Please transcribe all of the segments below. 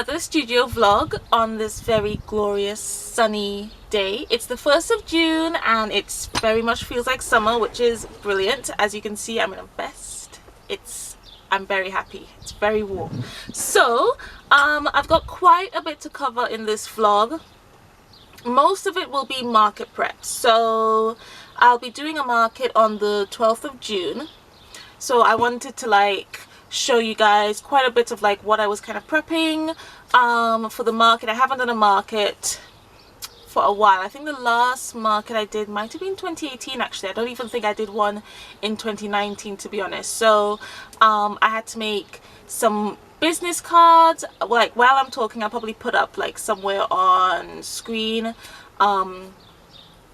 another studio vlog on this very glorious sunny day. It's the 1st of June and it's very much feels like summer, which is brilliant. As you can see, I'm in a vest. I'm very happy. It's very warm. So I've got quite a bit to cover in this vlog. Most of it will be market prep. So I'll be doing a market on the 12th of June. So I wanted to show you guys quite a bit of what I was kind of prepping for the market. I haven't done a market for a while. I think the last market I did might have been 2018 actually. I don't even think I did one in 2019 to be honest. So I had to make some business cards. While I'm talking, I'll probably put up somewhere on screen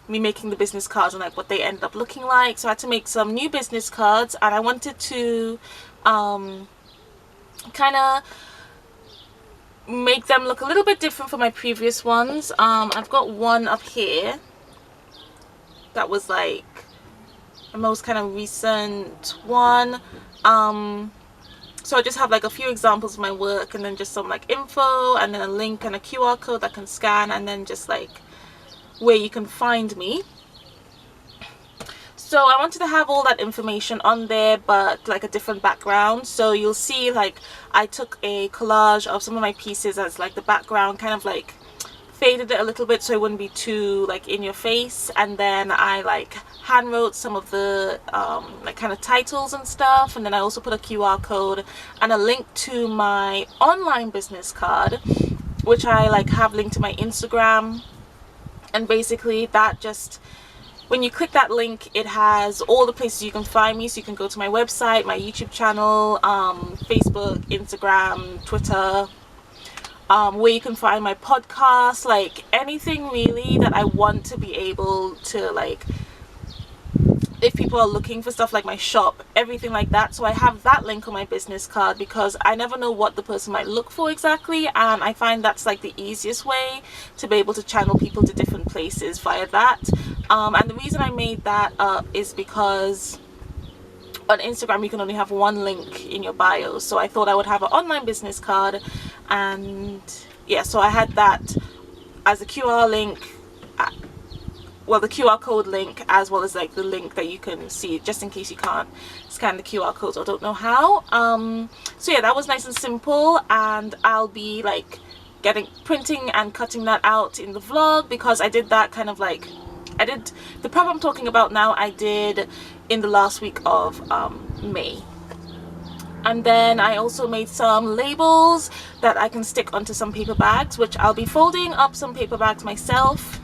me making the business cards and what they end up looking like. So I had to make some new business cards and I wanted to kind of make them look a little bit different from my previous ones. I've got one up here that was the most kind of recent one. So I just have a few examples of my work and then just some info and then a link and a QR code that can scan and then just where you can find me. So I wanted to have all that information on there but a different background. So you'll see I took a collage of some of my pieces as the background, kind of faded it a little bit so it wouldn't be too in your face, and then I hand wrote some of the kind of titles and stuff, and then I also put a QR code and a link to my online business card, which I have linked to my Instagram. And basically that just, when you click that link, it has all the places you can find me. So you can go to my website, my YouTube channel, Facebook, Instagram, Twitter, where you can find my podcast, anything really that I want to be able to if people are looking for stuff like my shop, everything like that. So I have that link on my business card because I never know what the person might look for exactly, and I find that's the easiest way to be able to channel people to different places via that. And the reason I made that up is because on Instagram you can only have one link in your bio, so I thought I would have an online business card. And yeah, so I had that as a QR link, the QR code link, as well as the link that you can see, just in case you can't scan the QR codes or don't know how. So yeah, that was nice and simple, and I'll be printing and cutting that out in the vlog because I did that kind of I did the prep I'm talking about now, I did in the last week of May. And then I also made some labels that I can stick onto some paper bags, which I'll be folding up some paper bags myself,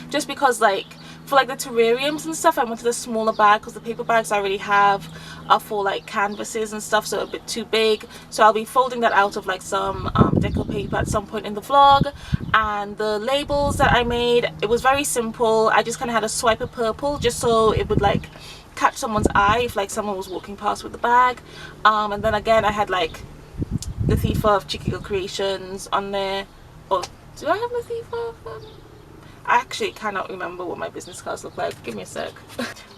just because for the terrariums and stuff I wanted a smaller bag because the paper bags I already have are for canvases and stuff, so a bit too big. So I'll be folding that out of some deco paper at some point in the vlog. And the labels that I made, it was very simple. I just kind of had a swipe of purple just so it would catch someone's eye if someone was walking past with the bag. And then again I had Latifa of Checiegirl Creations on there. Or do I have Latifa? I actually cannot remember what my business cards look like. Give me a sec.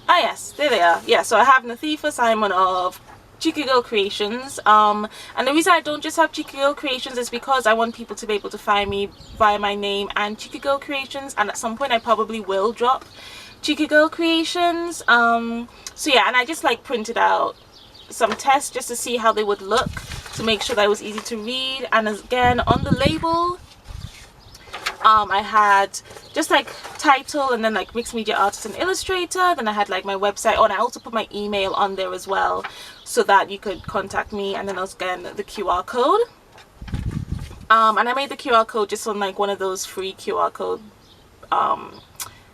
Ah yes, there they are. Yeah, so I have Latifa Simon of Checiegirl Creations. And the reason I don't just have Checiegirl Creations is because I want people to be able to find me via my name and Checiegirl Creations, and at some point I probably will drop Checiegirl Creations. So yeah, and I just printed out some tests just to see how they would look, to make sure that it was easy to read. And again, on the label I had just title and then mixed media artist and illustrator. Then I had my website. Oh, and I also put my email on there as well so that you could contact me. And then again the QR code, and I made the QR code just on one of those free QR code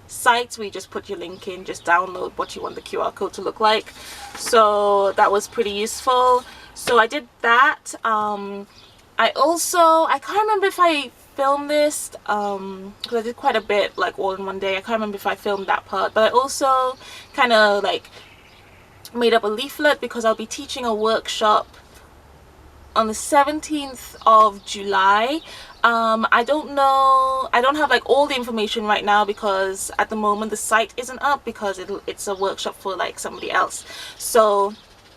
sites where you just put your link in, just download what you want the QR code to look like. So that was pretty useful. So I did that. I can't remember if I filmed this because I did quite a bit all in one day. I can't remember if I filmed that part, but I also kind of made up a leaflet because I'll be teaching a workshop on the 17th of July. I don't know, I don't have all the information right now because at the moment the site isn't up because it's a workshop for somebody else. So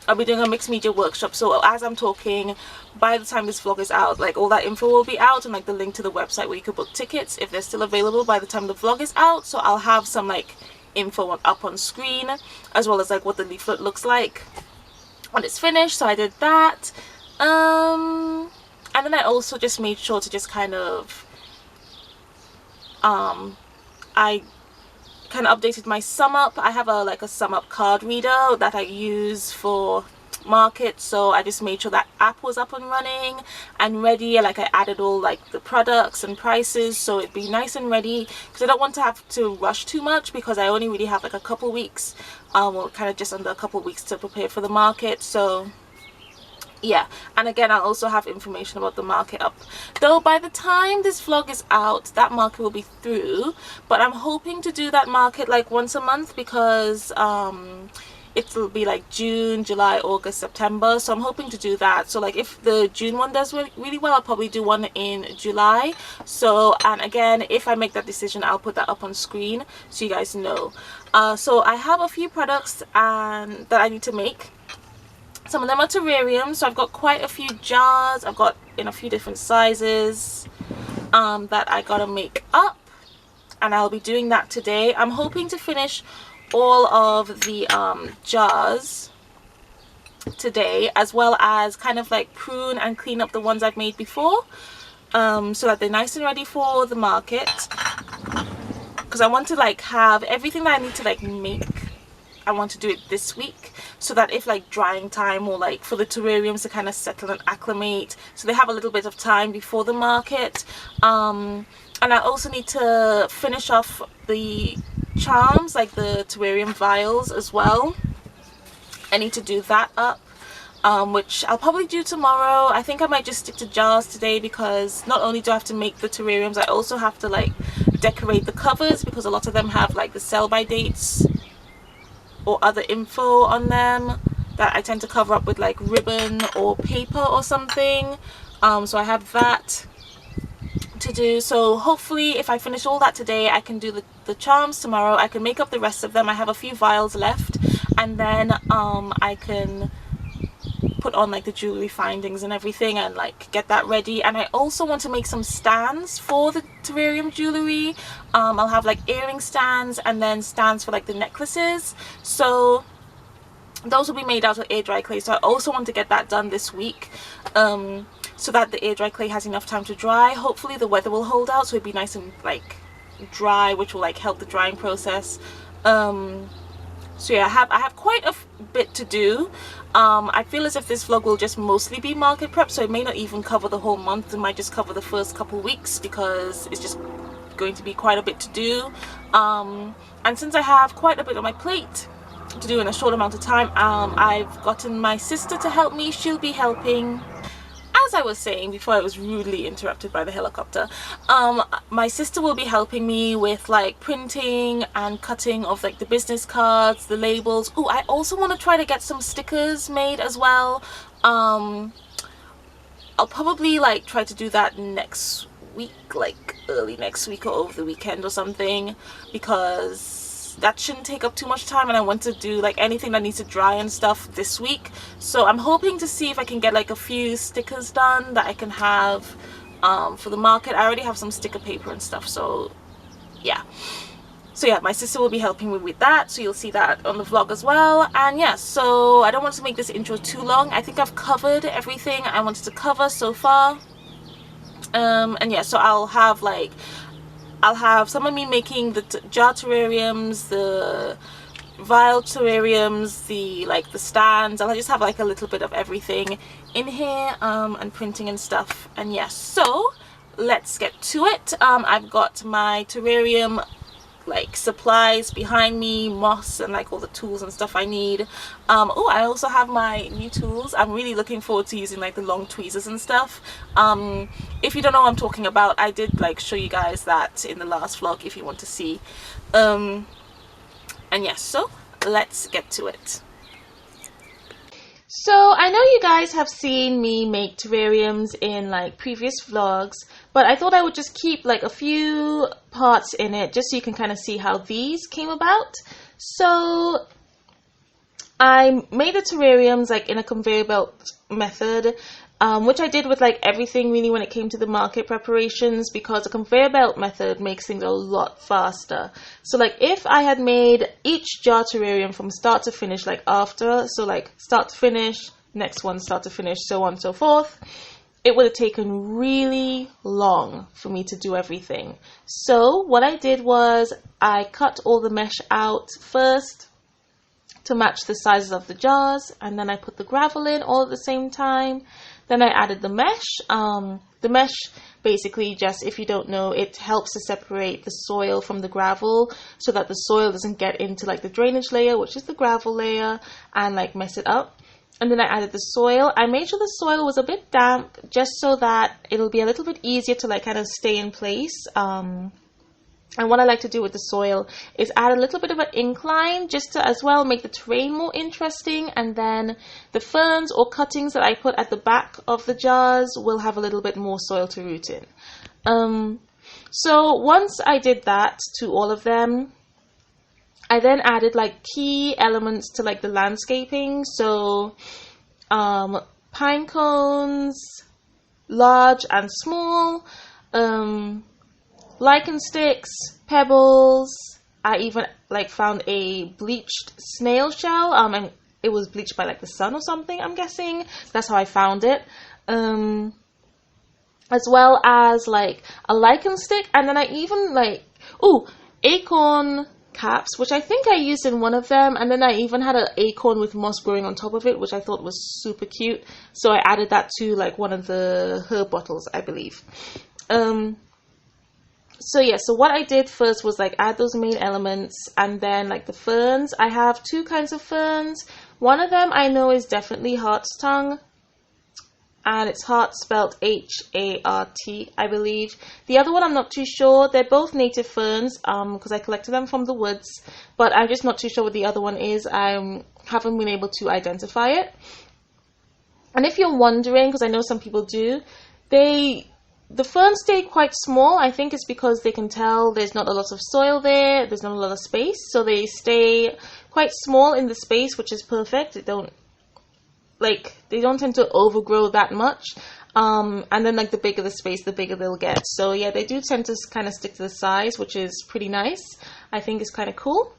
I'll be doing a mixed media workshop. So as I'm talking, by the time this vlog is out, like all that info will be out, and like the link to the website where you could book tickets if they're still available by the time the vlog is out. So I'll have some like info up on screen, as well as like what the leaflet looks like when it's finished. So I did that, and then I also just made sure to just kind of I kind of updated my sum up. I have a sum up card reader that I use for market, so I just made sure that app was up and running and ready. Like I added all like the products and prices, so it'd be nice and ready, because I don't want to have to rush too much, because I only really have like a couple weeks, or kind of just under a couple weeks to prepare for the market. So yeah, and again I'll also have information about the market up, though by the time this vlog is out that market will be through. But I'm hoping to do that market like once a month, because it'll be like June, July, August, September, so I'm hoping to do that. So like if the June one does really well, I'll probably do one in July. So, and again, if I make that decision, I'll put that up on screen so you guys know. So I have a few products that I need to make. Some of them are terrariums, so I've got quite a few jars. I've got in a few different sizes that I gotta make up, and I'll be doing that today. I'm hoping to finish all of the jars today, as well as kind of like prune and clean up the ones I've made before, so that they're nice and ready for the market, because I want to like have everything that I need to like make. I want to do it this week, so that if like drying time, or like for the terrariums to kind of settle and acclimate, so they have a little bit of time before the market. And I also need to finish off the charms, like the terrarium vials as well. I need to do that up, which I'll probably do tomorrow. I think I might just stick to jars today, because not only do I have to make the terrariums, I also have to like decorate the covers, because a lot of them have like the sell by dates or other info on them that I tend to cover up with like ribbon or paper or something. So I have that to do. So hopefully if I finish all that today, I can do the charms tomorrow. I can make up the rest of them. I have a few vials left, and then I can put on like the jewelry findings and everything, and like get that ready. And I also want to make some stands for the terrarium jewelry. I'll have like earring stands, and then stands for like the necklaces, so those will be made out of air dry clay. So I also want to get that done this week, so that the air dry clay has enough time to dry. Hopefully the weather will hold out, so it'd be nice and like dry, which will like help the drying process. So yeah, I have quite a bit to do. I feel as if this vlog will just mostly be market prep, so it may not even cover the whole month. It might just cover the first couple weeks, because it's just going to be quite a bit to do. And since I have quite a bit on my plate to do in a short amount of time, I've gotten my sister to help me. She'll be helping. As I was saying before I was rudely interrupted by the helicopter, my sister will be helping me with like printing and cutting of like the business cards, the labels. Oh, I also want to try to get some stickers made as well. I'll probably like try to do that next week, like early next week or over the weekend or something, because that shouldn't take up too much time, and I want to do like anything that needs to dry and stuff this week. So I'm hoping to see if I can get like a few stickers done that I can have for the market. I already have some sticker paper and stuff, so yeah. So yeah, my sister will be helping me with that, so you'll see that on the vlog as well. And yeah, so I don't want to make this intro too long. I think I've covered everything I wanted to cover so far. And yeah, so I'll have some of me making the jar terrariums, the vial terrariums, the stands. I'll just have like a little bit of everything in here, and printing and stuff. And yes, so let's get to it. I've got my terrarium like supplies behind me, moss, and like all the tools and stuff I need. Oh, I also have my new tools. I'm really looking forward to using like the long tweezers and stuff. If you don't know what I'm talking about, I did like show you guys that in the last vlog if you want to see. And yes, so let's get to it. So I know you guys have seen me make terrariums in like previous vlogs, but I thought I would just keep like a few parts in it just so you can kind of see how these came about. So I made the terrariums like in a conveyor belt method, which I did with like everything really when it came to the market preparations, because the conveyor belt method makes things a lot faster. So like if I had made each jar terrarium from start to finish, like after, so like start to finish, next one start to finish, so on and so forth, it would have taken really long for me to do everything. So what I did was I cut all the mesh out first to match the sizes of the jars, and then I put the gravel in all at the same time. Then I added the mesh. The mesh basically, just if you don't know, it helps to separate the soil from the gravel so that the soil doesn't get into like the drainage layer, which is the gravel layer, and like mess it up. And then I added the soil. I made sure the soil was a bit damp just so that it'll be a little bit easier to like kind of stay in place. And what I like to do with the soil is add a little bit of an incline just to as well make the terrain more interesting. And then the ferns or cuttings that I put at the back of the jars will have a little bit more soil to root in. So once I did that to all of them, I then added like key elements to like the landscaping. So pine cones, large and small, lichen sticks, pebbles. I even like found a bleached snail shell, and it was bleached by like the sun or something, I'm guessing. That's how I found it. As well as like a lichen stick, and then I even like acorn caps, which I think I used in one of them, and then I even had an acorn with moss growing on top of it, which I thought was super cute, so I added that to like one of the herb bottles, I believe. So yeah, so what I did first was like add those main elements, and then like the ferns. I have two kinds of ferns. One of them I know is definitely hart's tongue, and it's heart spelled H-A-R-T, I believe. The other one I'm not too sure. They're both native ferns because I collected them from the woods, but I'm just not too sure what the other one is. I haven't been able to identify it. And if you're wondering, because I know some people do, the ferns stay quite small. I think it's because they can tell there's not a lot of soil there, there's not a lot of space, so they stay quite small in the space, which is perfect. They don't tend to overgrow that much. And then like the bigger the space, the bigger they'll get. So yeah, they do tend to kind of stick to the size, which is pretty nice. I think it's kind of cool.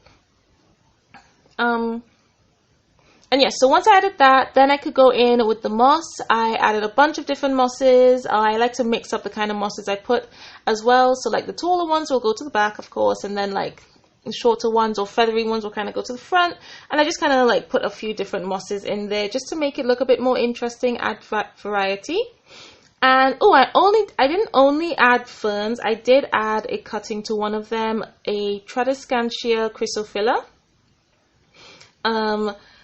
And yeah, so once I added that, then I could go in with the moss. I added a bunch of different mosses. I like to mix up the kind of mosses I put as well. So like the taller ones will go to the back, of course, and then like the shorter ones or feathery ones will kind of go to the front. And I just kind of like put a few different mosses in there just to make it look a bit more interesting, add variety. And I didn't only add ferns, I did add a cutting to one of them, a Tradescantia chrysophylla.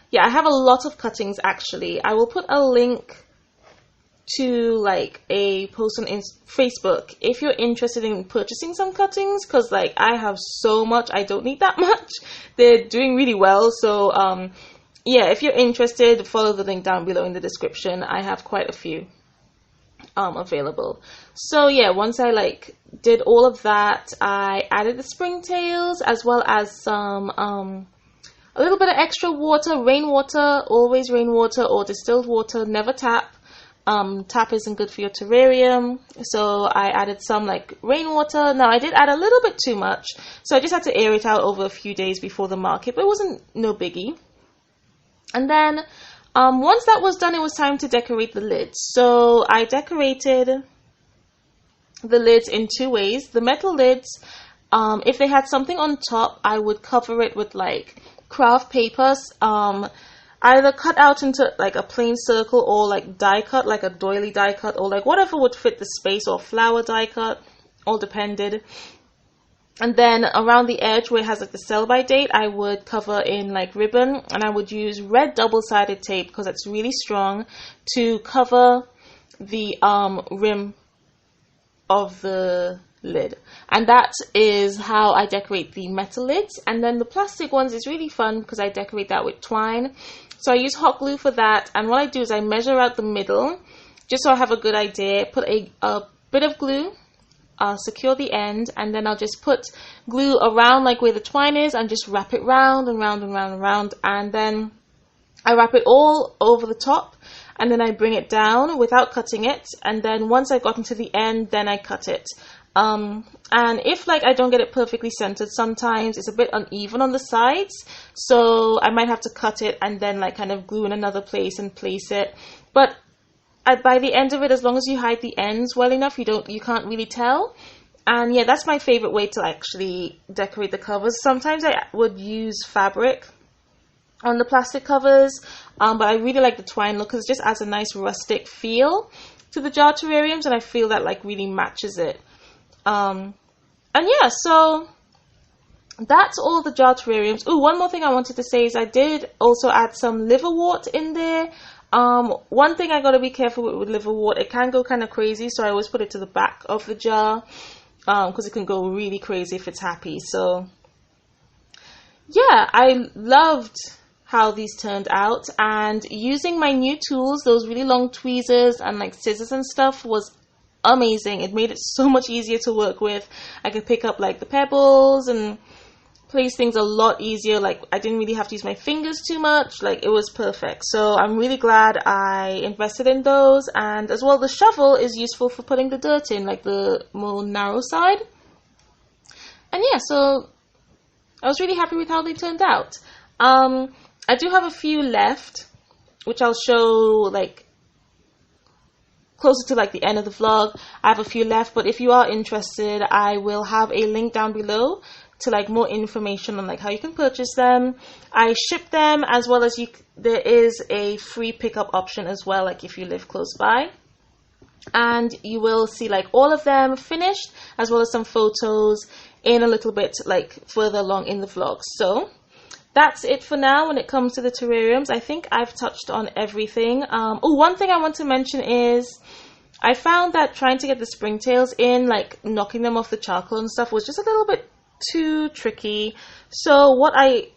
Yeah, I have a lot of cuttings actually. I will put a link to like a post on Facebook if you're interested in purchasing some cuttings, because like I have so much, I don't need that much. They're doing really well, so yeah, if you're interested, follow the link down below in the description. I have quite a few available. So yeah, once I like did all of that, I added the springtails as well as some a little bit of extra water, rainwater, always rainwater or distilled water, never tap. Tap isn't good for your terrarium, so I added some like rainwater. Now I did add a little bit too much, so I just had to air it out over a few days before the market, but it wasn't no biggie. And then once that was done, it was time to decorate the lids. So I decorated the lids in two ways. The metal lids, if they had something on top, I would cover it with like craft papers, either cut out into like a plain circle or like die cut, like a doily die cut, or like whatever would fit the space, or flower die cut, all depended. And then around the edge where it has like the sell by date, I would cover in like ribbon, and I would use red double-sided tape because it's really strong to cover the rim of the lid. And that is how I decorate the metal lids. And then the plastic ones is really fun because I decorate that with twine. So I use hot glue for that, and what I do is I measure out the middle just so I have a good idea, put a bit of glue, secure the end, and then I'll just put glue around like where the twine is and just wrap it round and round and round and round, and then I wrap it all over the top, and then I bring it down without cutting it, and then once I've gotten to the end, then I cut it. And if like I don't get it perfectly centered, sometimes it's a bit uneven on the sides, so I might have to cut it and then like kind of glue in another place and place it. But by the end of it, as long as you hide the ends well enough, you can't really tell. And yeah, that's my favorite way to actually decorate the covers. Sometimes I would use fabric on the plastic covers, but I really like the twine look because it just adds a nice rustic feel to the jar terrariums, and I feel that like really matches it. And yeah, so that's all the jar terrariums. Oh, one more thing I wanted to say is I did also add some liverwort in there. One thing I gotta be careful with liverwort, it can go kind of crazy, so I always put it to the back of the jar, because it can go really crazy if it's happy. So yeah, I loved how these turned out, and using my new tools, those really long tweezers and like scissors and stuff, was amazing. It made it so much easier to work with. I could pick up like the pebbles and place things a lot easier. Like I didn't really have to use my fingers too much. Like it was perfect. So I'm really glad I invested in those. And as well, the shovel is useful for putting the dirt in, like the more narrow side. And yeah, so I was really happy with how they turned out. I do have a few left, which I'll show like closer to like the end of the vlog. I have a few left, but if you are interested, I will have a link down below to like more information on like how you can purchase them. I ship them, as well as there is a free pickup option as well, like if you live close by. And you will see like all of them finished, as well as some photos in a little bit like further along in the vlog. So that's it for now when it comes to the terrariums. I think I've touched on everything. Oh, one thing I want to mention is I found that trying to get the springtails in, like knocking them off the charcoal and stuff, was just a little bit too tricky. So what I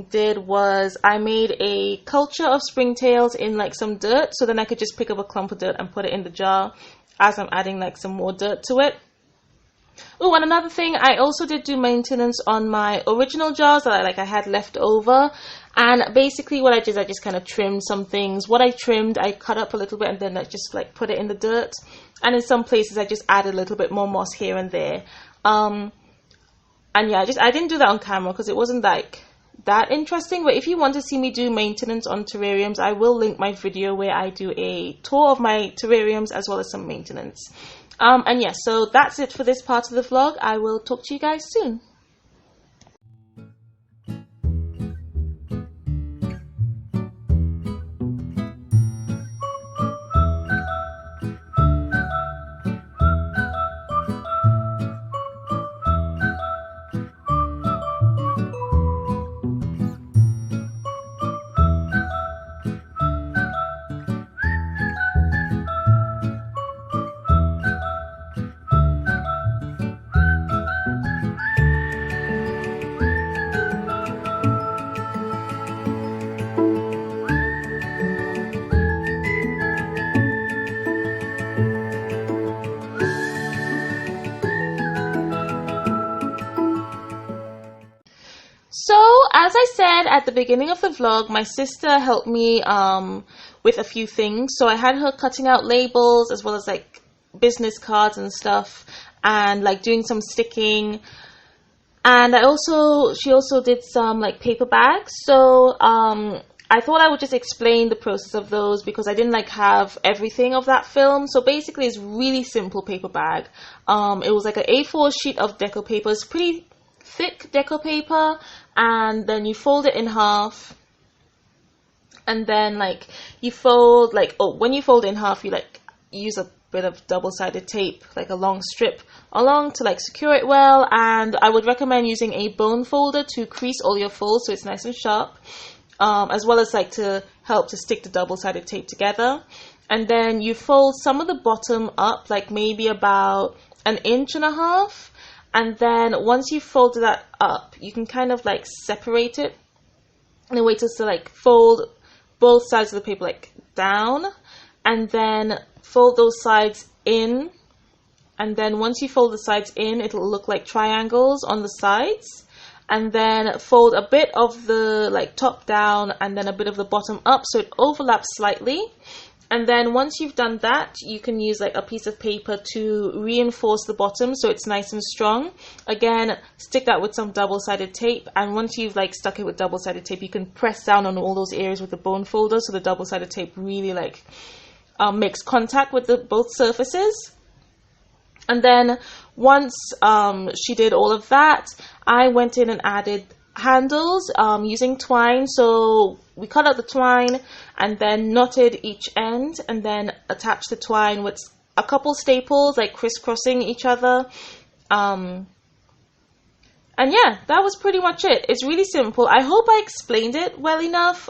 did was I made a culture of springtails in like some dirt, so then I could just pick up a clump of dirt and put it in the jar as I'm adding like some more dirt to it. Oh, and another thing, I also did do maintenance on my original jars that I had left over. And basically what I did, I just kind of trimmed some things. What I trimmed, I cut up a little bit and then I just like put it in the dirt. And in some places I just added a little bit more moss here and there. And yeah, I didn't do that on camera because it wasn't like that interesting. But if you want to see me do maintenance on terrariums, I will link my video where I do a tour of my terrariums as well as some maintenance. And yeah, so that's it for this part of the vlog. I will talk to you guys soon. So, as I said at the beginning of the vlog, my sister helped me with a few things. So I had her cutting out labels as well as like business cards and stuff, and like doing some sticking. And she also did some like paper bags. So I thought I would just explain the process of those because I didn't like have everything of that film. So basically it's really simple paper bag. It was like an A4 sheet of deco paper. It's pretty thick deco paper, and then you fold it in half, and then like you fold like, oh, when you fold it in half, you like use a bit of double-sided tape, like a long strip along, to like secure it well. And I would recommend using a bone folder to crease all your folds so it's nice and sharp, as well as like to help to stick the double-sided tape together. And then you fold some of the bottom up, like maybe about 1.5 inches. And then once you've folded that up, you can kind of like separate it in a way to like fold both sides of the paper like down, and then fold those sides in. And then once you fold the sides in, it'll look like triangles on the sides. and then fold a bit of the like top down and then a bit of the bottom up so it overlaps slightly. And then once you've done that, you can use like a piece of paper to reinforce the bottom so it's nice and strong. Again, stick that with some double-sided tape, and once you've like stuck it with double-sided tape, you can press down on all those areas with the bone folder so the double-sided tape really like makes contact with the both surfaces. And then once she did all of that, I went in and added handles using twine. So we cut out the twine and then knotted each end and then attached the twine with a couple staples like crisscrossing each other. And yeah, that was pretty much it. It's really simple. I hope I explained it well enough.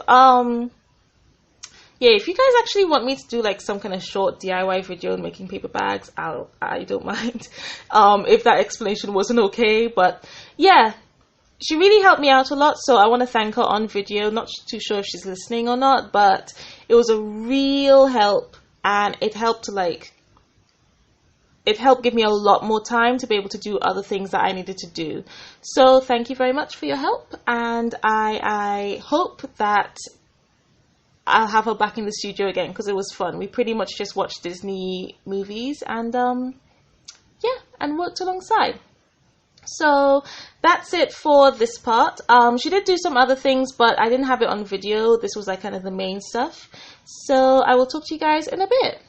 Yeah, if you guys actually want me to do like some kind of short DIY video making paper bags, I don't mind if that explanation wasn't okay. But yeah, she really helped me out a lot, so I want to thank her on video. Not too sure if she's listening or not, but it was a real help, and it helped give me a lot more time to be able to do other things that I needed to do. So thank you very much for your help, and I hope that I'll have her back in the studio again because it was fun. We pretty much just watched Disney movies and yeah, and worked alongside. So that's it for this part. She did do some other things, but I didn't have it on video. This was like kind of the main stuff. So I will talk to you guys in a bit.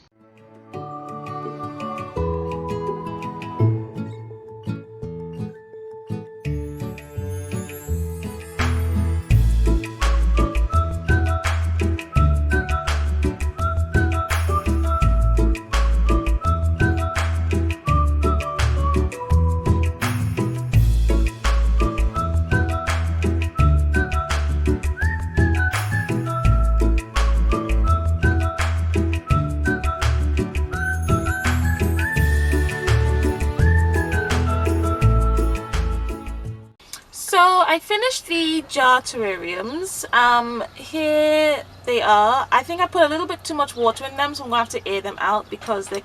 I finished the jar terrariums. Here they are. I think I put a little bit too much water in them, so I'm going to have to air them out because the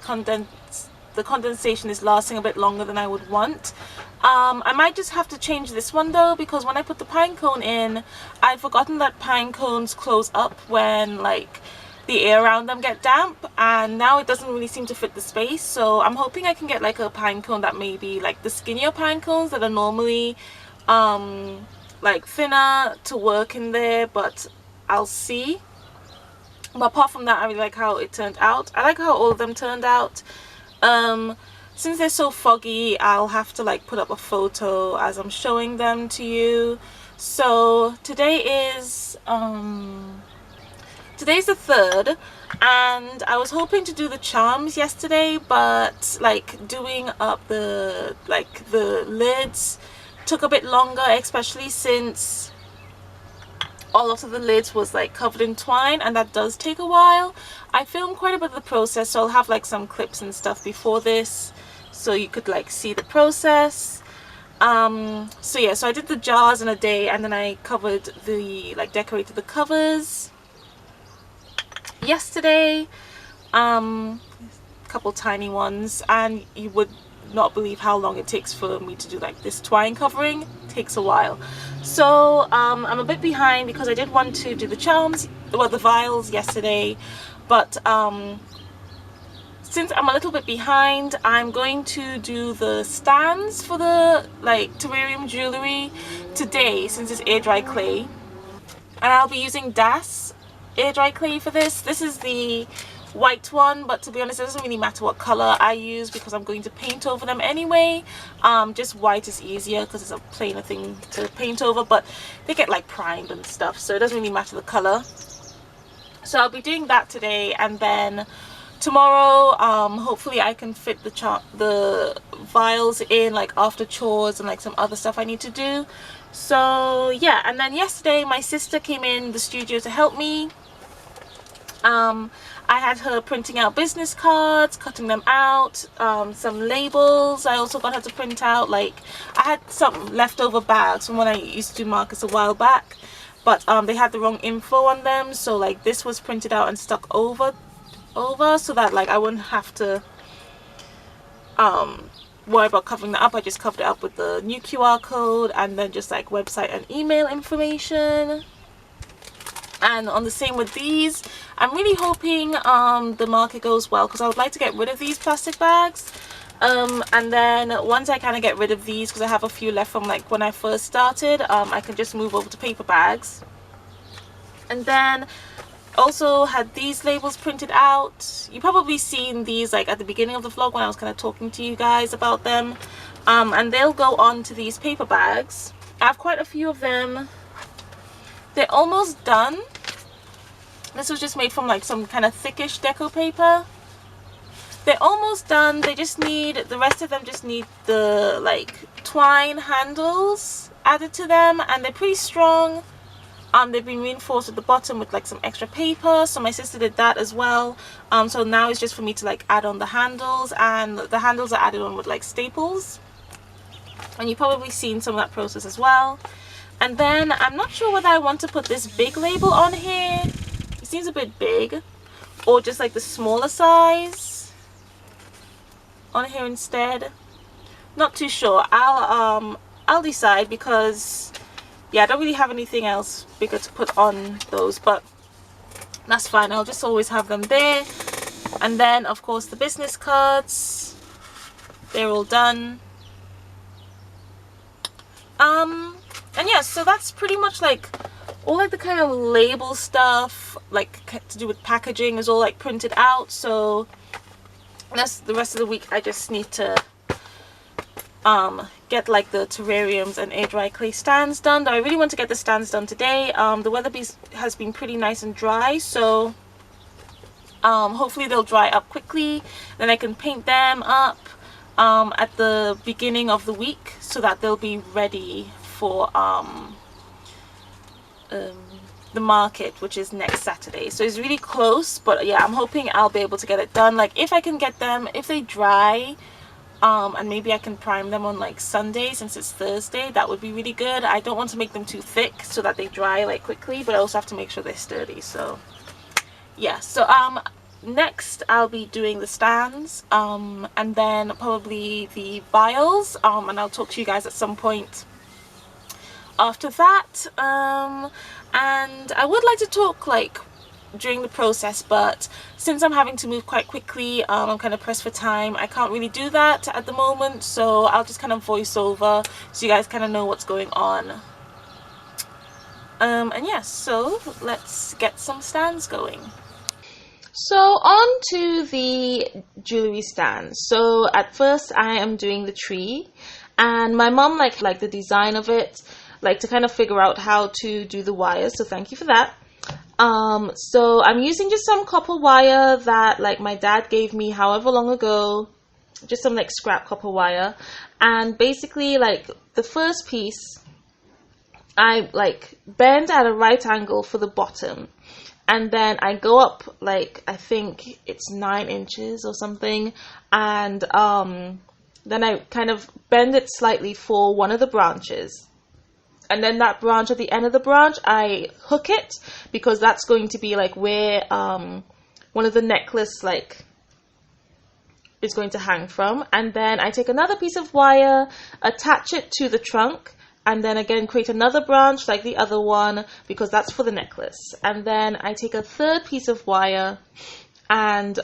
condensation is lasting a bit longer than I would want. I might just have to change this one though, because when I put the pine cone in, I'd forgotten that pine cones close up when like the air around them get damp, and now it doesn't really seem to fit the space. So I'm hoping I can get like a pine cone that may be like the skinnier pine cones that are normally like thinner to work in there, but I'll see. But apart from that, I really like how it turned out. I like how all of them turned out. Since they're so foggy, I'll have to like put up a photo as I'm showing them to you. So today is today's the 3rd, and I was hoping to do the charms yesterday, but like doing up the lids took a bit longer, especially since all of the lids was like covered in twine, and that does take a while. I filmed quite a bit of the process, so I'll have like some clips and stuff before this so you could like see the process. So yeah, so I did the jars in a day, and then I covered the decorated the covers yesterday, couple tiny ones, and you would not believe how long it takes for me to do like this twine covering. It takes a while. So I'm a bit behind because I did want to do the charms, well, the vials yesterday, but since I'm a little bit behind, I'm going to do the stands for the like terrarium jewellery today, since it's air dry clay, and I'll be using Das air dry clay for this. This is the white one, but to be honest, it doesn't really matter what color I use because I'm going to paint over them anyway. Just white is easier because it's a plainer thing to paint over, but they get like primed and stuff, so it doesn't really matter the color. So I'll be doing that today, and then tomorrow hopefully I can fit the vials in like after chores and like some other stuff I need to do. So yeah, and then yesterday my sister came in the studio to help me. I had her printing out business cards, cutting them out, some labels. I also got her to print out, like, I had some leftover bags from when I used to do markers a while back, but they had the wrong info on them, so like this was printed out and stuck over so that like I wouldn't have to worry about covering that up. I just covered it up with the new QR code and then just like website and email information. And on the same with these, I'm really hoping the market goes well, because I would like to get rid of these plastic bags. And then once I kind of get rid of these, because I have a few left from like when I first started, I can just move over to paper bags. And then also had these labels printed out. You probably seen these like at the beginning of the vlog when I was kind of talking to you guys about them. And they'll go on to these paper bags. I have quite a few of them. They're almost done. This was just made from like some kind of thickish deco paper. They're almost done. They just need, the rest of them just need the like twine handles added to them, and they're pretty strong. They've been reinforced at the bottom with like some extra paper, so my sister did that as well. So now it's just for me to like add on the handles, and the handles are added on with like staples, and you've probably seen some of that process as well. And then I'm not sure whether I want to put this big label on here. It seems a bit big, or just like the smaller size on here instead. Not too sure. I'll decide, because yeah, I don't really have anything else bigger to put on those, but that's fine. I'll just always have them there. And then of course the business cards, they're all done. And yeah, so that's pretty much like all like the kind of label stuff, like to do with packaging, is all like printed out. So that's the rest of the week. I just need to get like the terrariums and air dry clay stands done. I really want to get the stands done today. The weather has been pretty nice and dry, so hopefully they'll dry up quickly. Then I can paint them up at the beginning of the week, so that they'll be ready for the market, which is next Saturday. So it's really close, but yeah, I'm hoping I'll be able to get it done. Like if I can get them, if they dry, and maybe I can prime them on like Sunday since it's Thursday, that would be really good. I don't want to make them too thick so that they dry like quickly, but I also have to make sure they're sturdy. So yeah, so next I'll be doing the stands, and then probably the vials, and I'll talk to you guys at some point after that. And I would like to talk like during the process, but since I'm having to move quite quickly, I'm kind of pressed for time. I can't really do that at the moment, so I'll just kind of voice over so you guys kind of know what's going on. And yes, so let's get some stands going. So on to the jewelry stand. So at first I am doing the tree, and my mom liked the design of it, like to kind of figure out how to do the wires, so thank you for that. So I'm using just some copper wire that like my dad gave me however long ago, just some like scrap copper wire. And basically like the first piece I like bend at a right angle for the bottom, and then I go up like, I think it's 9 inches or something, and then I kind of bend it slightly for one of the branches. And then that branch, at the end of the branch, I hook it, because that's going to be like where one of the necklace like is going to hang from. And then I take another piece of wire, attach it to the trunk, and then again create another branch like the other one, because that's for the necklace. And then I take a third piece of wire, and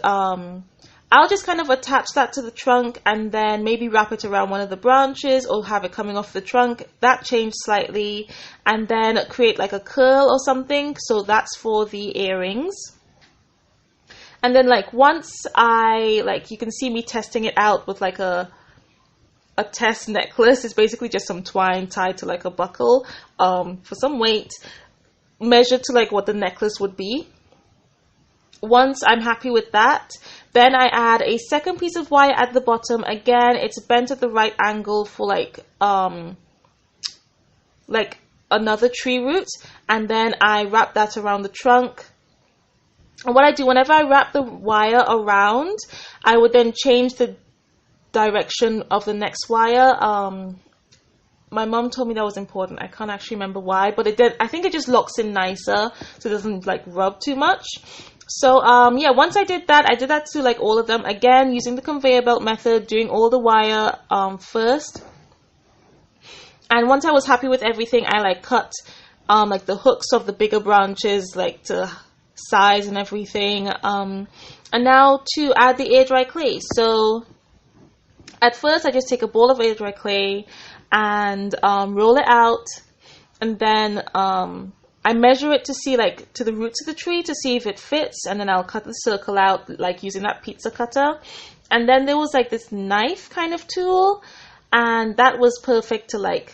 I'll just kind of attach that to the trunk, and then maybe wrap it around one of the branches, or have it coming off the trunk. That changed slightly, and then create like a curl or something. So that's for the earrings. And then like once you can see me testing it out with like a test necklace. It's basically just some twine tied to like a buckle for some weight, measured to like what the necklace would be. Once I'm happy with that, then I add a second piece of wire at the bottom. Again, it's bent at the right angle for like another tree root, and then I wrap that around the trunk. And what I do, whenever I wrap the wire around, I would then change the direction of the next wire. My mom told me that was important. I can't actually remember why, but it did. I think it just locks in nicer, so it doesn't like rub too much. So yeah, once I did that to like all of them, again using the conveyor belt method, doing all the wire first. And once I was happy with everything, I like cut like the hooks of the bigger branches like to size and everything. And now to add the air dry clay. So at first I just take a ball of air dry clay and roll it out, and then I measure it to see like to the roots of the tree to see if it fits, and then I'll cut the circle out like using that pizza cutter. And then there was like this knife kind of tool, and that was perfect to like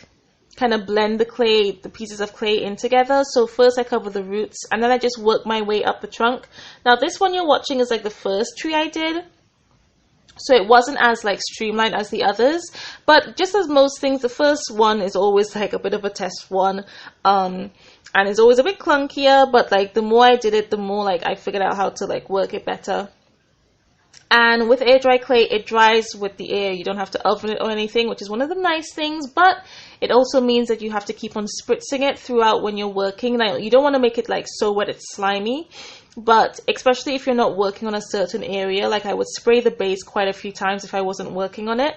kind of blend the pieces of clay in together. So first I cover the roots, and then I just work my way up the trunk. Now this one you're watching is like the first tree I did, so it wasn't as like streamlined as the others, but just as most things, the first one is always like a bit of a test one, and it's always a bit clunkier, but like the more I did it, the more like I figured out how to like work it better. And with air dry clay, it dries with the air. You don't have to oven it or anything, which is one of the nice things, but it also means that you have to keep on spritzing it throughout when you're working. Like, you don't want to make it like so wet it's slimy, but especially if you're not working on a certain area, like I would spray the base quite a few times if I wasn't working on it.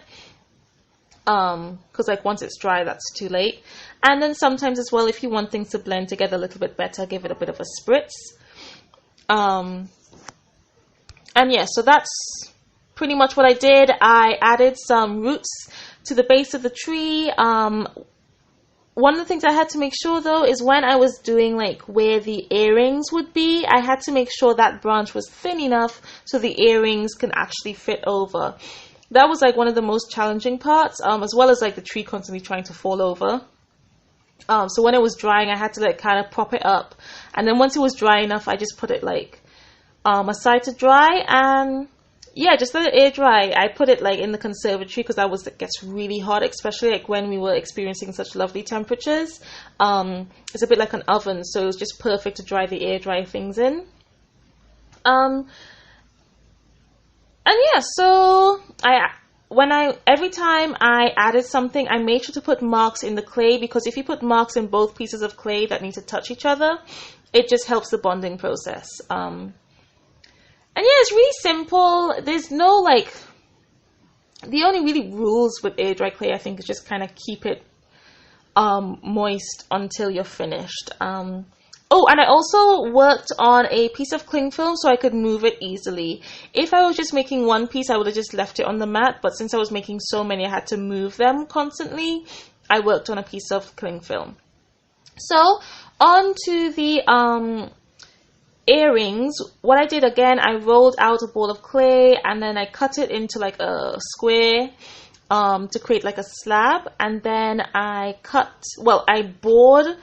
Because like once it's dry, that's too late. And then sometimes as well, if you want things to blend together a little bit better, give it a bit of a spritz. And yeah, so that's pretty much what I did. I added some roots to the base of the tree. One of the things I had to make sure though is when I was doing like where the earrings would be, I had to make sure that branch was thin enough so the earrings can actually fit over. That was like one of the most challenging parts, as well as like the tree constantly trying to fall over. So when it was drying, I had to like kind of prop it up, and then once it was dry enough, I just put it like aside to dry, and yeah, just let it air dry. I put it like in the conservatory because it gets really hot, especially like when we were experiencing such lovely temperatures. It's a bit like an oven, so it was just perfect to dry the air dry things in. And yeah, so every time I added something, I made sure to put marks in the clay, because if you put marks in both pieces of clay that need to touch each other, it just helps the bonding process. And yeah, it's really simple. There's no like, the only really rules with air dry clay, I think, is just kind of keep it moist until you're finished. Oh, and I also worked on a piece of cling film so I could move it easily. If I was just making one piece, I would have just left it on the mat, but since I was making so many, I had to move them constantly. I worked on a piece of cling film. So, on to the earrings. What I did again, I rolled out a ball of clay and then I cut it into like a square to create like a slab, and then I bored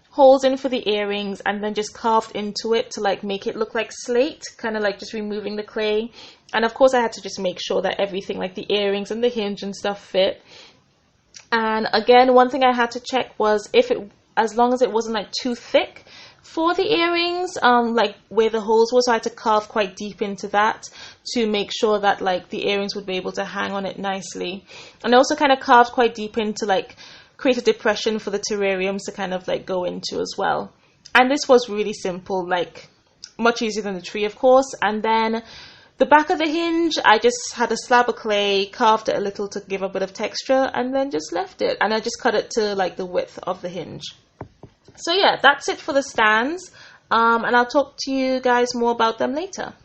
holes in for the earrings and then just carved into it to like make it look like slate, kind of like just removing the clay. And of course I had to just make sure that everything like the earrings and the hinge and stuff fit. And again, one thing I had to check was as long as it wasn't like too thick for the earrings, like where the holes were, so I had to carve quite deep into that to make sure that like the earrings would be able to hang on it nicely. And I also kind of carved quite deep into like create a depression for the terrariums to kind of like go into as well. And this was really simple, like much easier than the tree, of course. And then the back of the hinge, I just had a slab of clay, carved it a little to give a bit of texture, and then just left it. And I just cut it to like the width of the hinge. So yeah, that's it for the stands. And I'll talk to you guys more about them later.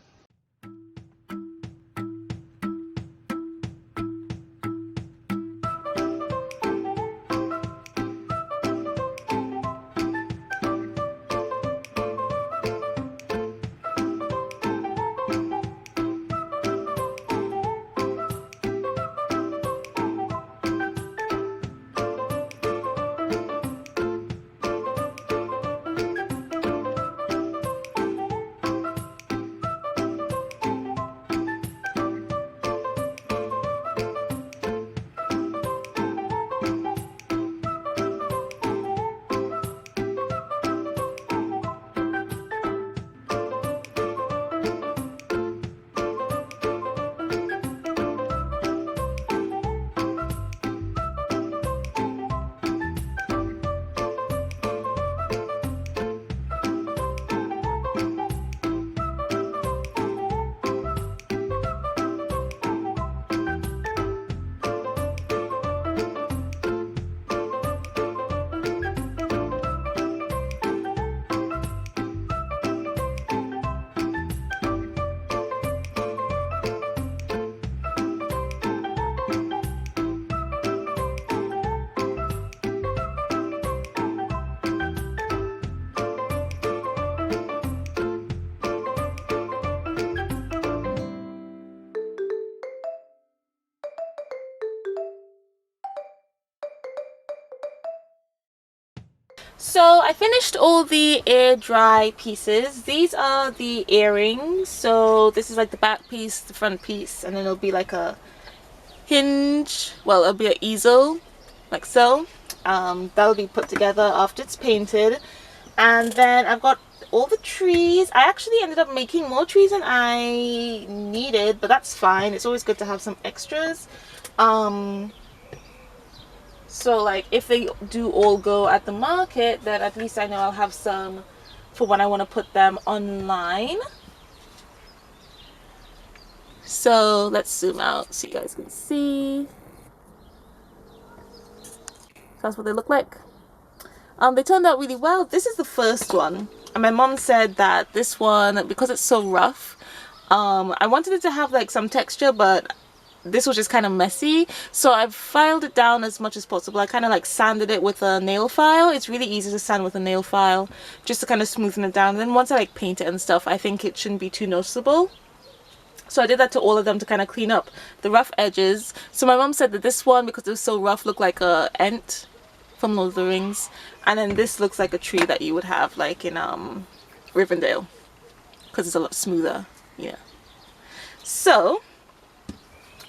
So I finished all the air dry pieces. These are the earrings. So this is like the back piece, the front piece, and then it'll be like a hinge. Well, it'll be an easel, like so. That'll be put together after it's painted. And then I've got all the trees. I actually ended up making more trees than I needed, but that's fine. It's always good to have some extras. So like if they do all go at the market, then at least I know I'll have some for when I want to put them online. So let's zoom out so you guys can see. That's what they look like. They turned out really well. This is the first one, and my mom said that this one, because it's so rough, I wanted it to have like some texture, but this was just kind of messy, so I've filed it down as much as possible. I kind of like sanded it with a nail file. It's really easy to sand with a nail file, just to kind of smoothen it down. And then once I like paint it and stuff, I think it shouldn't be too noticeable. So I did that to all of them to kind of clean up the rough edges. So my mom said that this one, because it was so rough, looked like a ent from Lord of the Rings, and then this looks like a tree that you would have like in Rivendell, because it's a lot smoother. Yeah. So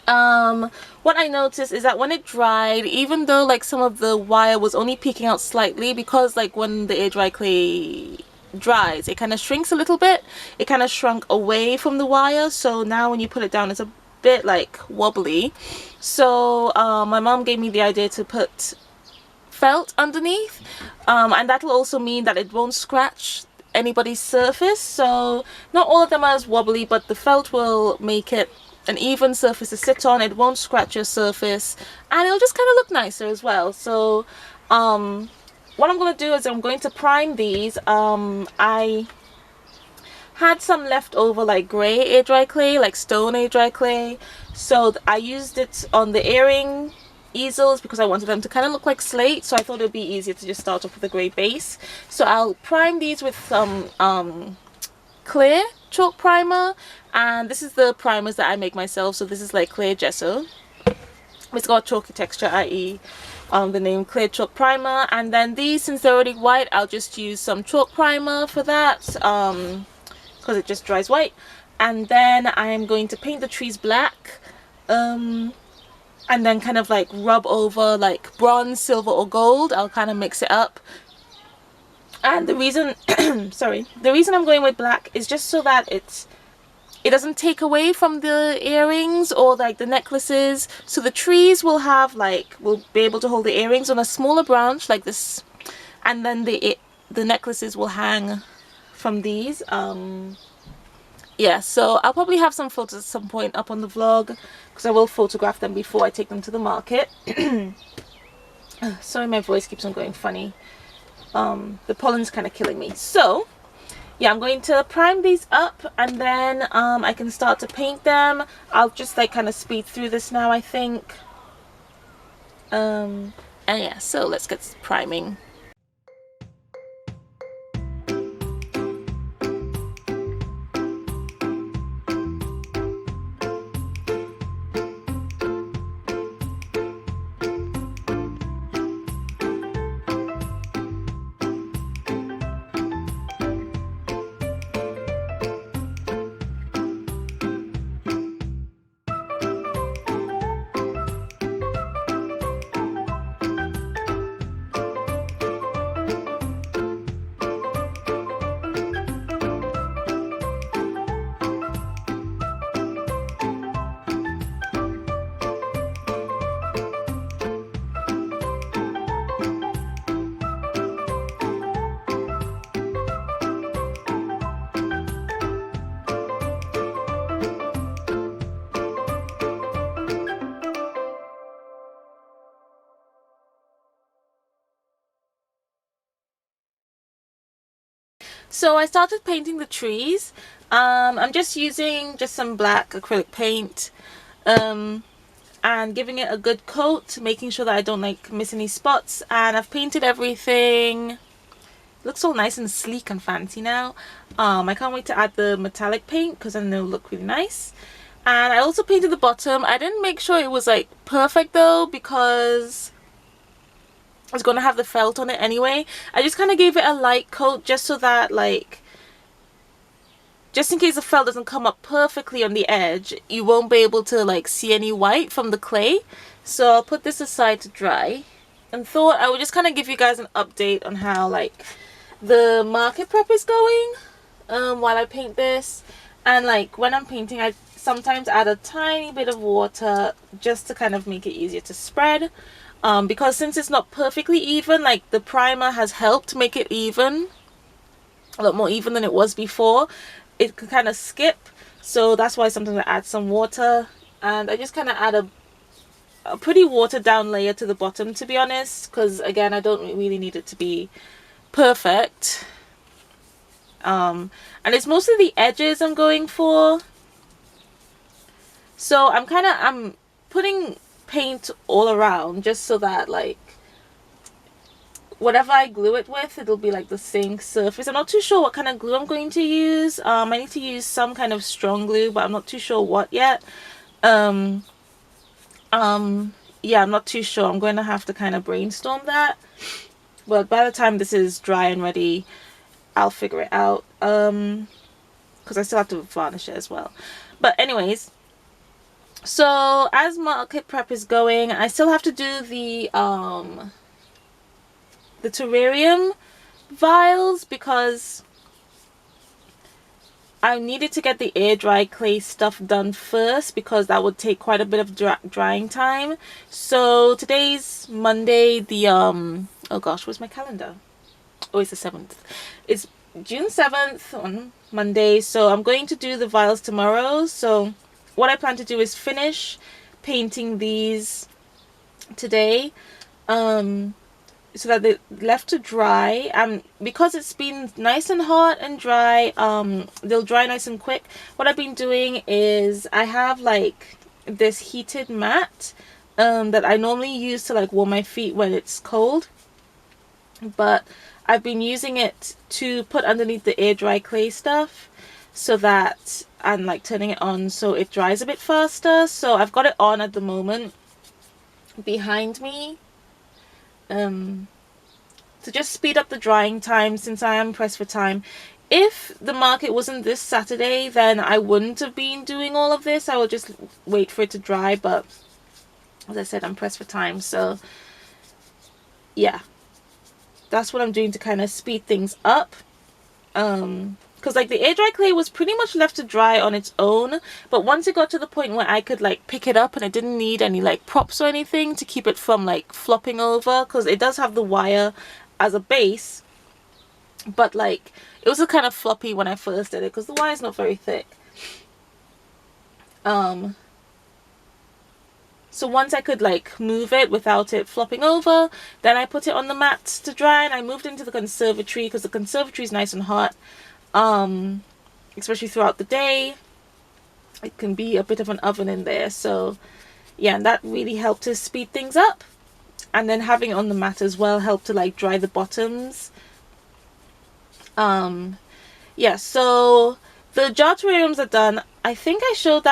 what I noticed is that when it dried, even though like some of the wire was only peeking out slightly, because like when the air dry clay dries, it kind of shrinks a little bit. It kind of shrunk away from the wire, so now when you put it down, it's a bit like wobbly. So my mom gave me the idea to put felt underneath, and that'll also mean that it won't scratch anybody's surface. So not all of them are as wobbly, but the felt will make it an even surface to sit on. It won't scratch your surface, and it'll just kind of look nicer as well. So what I'm going to do is I'm going to prime these. I had some leftover like grey air dry clay, like stone air dry clay, so I used it on the earring easels because I wanted them to kind of look like slate, so I thought it would be easier to just start off with a grey base. So I'll prime these with some clear chalk primer, and this is the primers that I make myself. So this is like clear gesso. It's got chalky texture, i.e. the name clear chalk primer. And then these, since they're already white, I'll just use some chalk primer for that, because it just dries white. And then I am going to paint the trees black, and then kind of like rub over like bronze, silver or gold. I'll kind of mix it up. And the reason sorry, the reason I'm going with black is just so that it doesn't take away from the earrings or like the necklaces. So the trees will have like, will be able to hold the earrings on a smaller branch like this, and then the necklaces will hang from these. Yeah, so I'll probably have some photos at some point up on the vlog, because I will photograph them before I take them to the market. Sorry, my voice keeps on going funny. The pollen's kind of killing me. So yeah, I'm going to prime these up, and then I can start to paint them. I'll just like kind of speed through this now, I think. And yeah, so let's get priming. So I started painting the trees. I'm just using just some black acrylic paint, and giving it a good coat, making sure that I don't like miss any spots. And I've painted everything. It looks all nice and sleek and fancy now. I can't wait to add the metallic paint, because then it'll look really nice. And I also painted the bottom. I didn't make sure it was like perfect though, because is going to have the felt on it anyway. I just kind of gave it a light coat just so that, like, just in case the felt doesn't come up perfectly on the edge, you won't be able to like see any white from the clay. So I'll put this aside to dry, and thought I would just kind of give you guys an update on how like the market prep is going while I paint this. And like when I'm painting, I sometimes add a tiny bit of water just to kind of make it easier to spread, because since it's not perfectly even, like the primer has helped make it even, a lot more even than it was before. It could kind of skip, so that's why sometimes I add some water, and I just kind of add a pretty watered down layer to the bottom, to be honest, because again I don't really need it to be perfect. And it's mostly the edges I'm going for, so I'm putting paint all around just so that like whatever I glue it with, it'll be like the same surface. I'm not too sure what kind of glue I'm going to use. I need to use some kind of strong glue, but I'm not too sure what yet. Yeah, I'm not too sure. I'm going to have to kind of brainstorm that, but by the time this is dry and ready, I'll figure it out, because I still have to varnish it as well. But anyways, so as market prep is going, I still have to do the terrarium vials, because I needed to get the air dry clay stuff done first, because that would take quite a bit of drying time. So today's Monday, the oh gosh, where's my calendar? Oh, it's the 7th. It's June 7th on Monday, so I'm going to do the vials tomorrow. So what I plan to do is finish painting these today, so that they're left to dry, and because it's been nice and hot and dry, they'll dry nice and quick. What I've been doing is I have like this heated mat that I normally use to like warm my feet when it's cold, but I've been using it to put underneath the air dry clay stuff, so that I'm like turning it on so it dries a bit faster. So I've got it on at the moment behind me, to just speed up the drying time, since I am pressed for time. If the market wasn't this Saturday, then I wouldn't have been doing all of this. I would just wait for it to dry, but as I said, I'm pressed for time, so yeah, that's what I'm doing to kind of speed things up. Because like the air dry clay was pretty much left to dry on its own, but once it got to the point where I could like pick it up and I didn't need any like props or anything to keep it from like flopping over, because it does have the wire as a base, but like it was a kind of floppy when I first did it because the wire is not very thick. So once I could like move it without it flopping over, then I put it on the mat to dry, and I moved into the conservatory because the conservatory is nice and hot, especially throughout the day. It can be a bit of an oven in there, so yeah, and that really helped to speed things up. And then having it on the mat as well helped to like dry the bottoms. Yeah, so the jar terrariums are done. I think I showed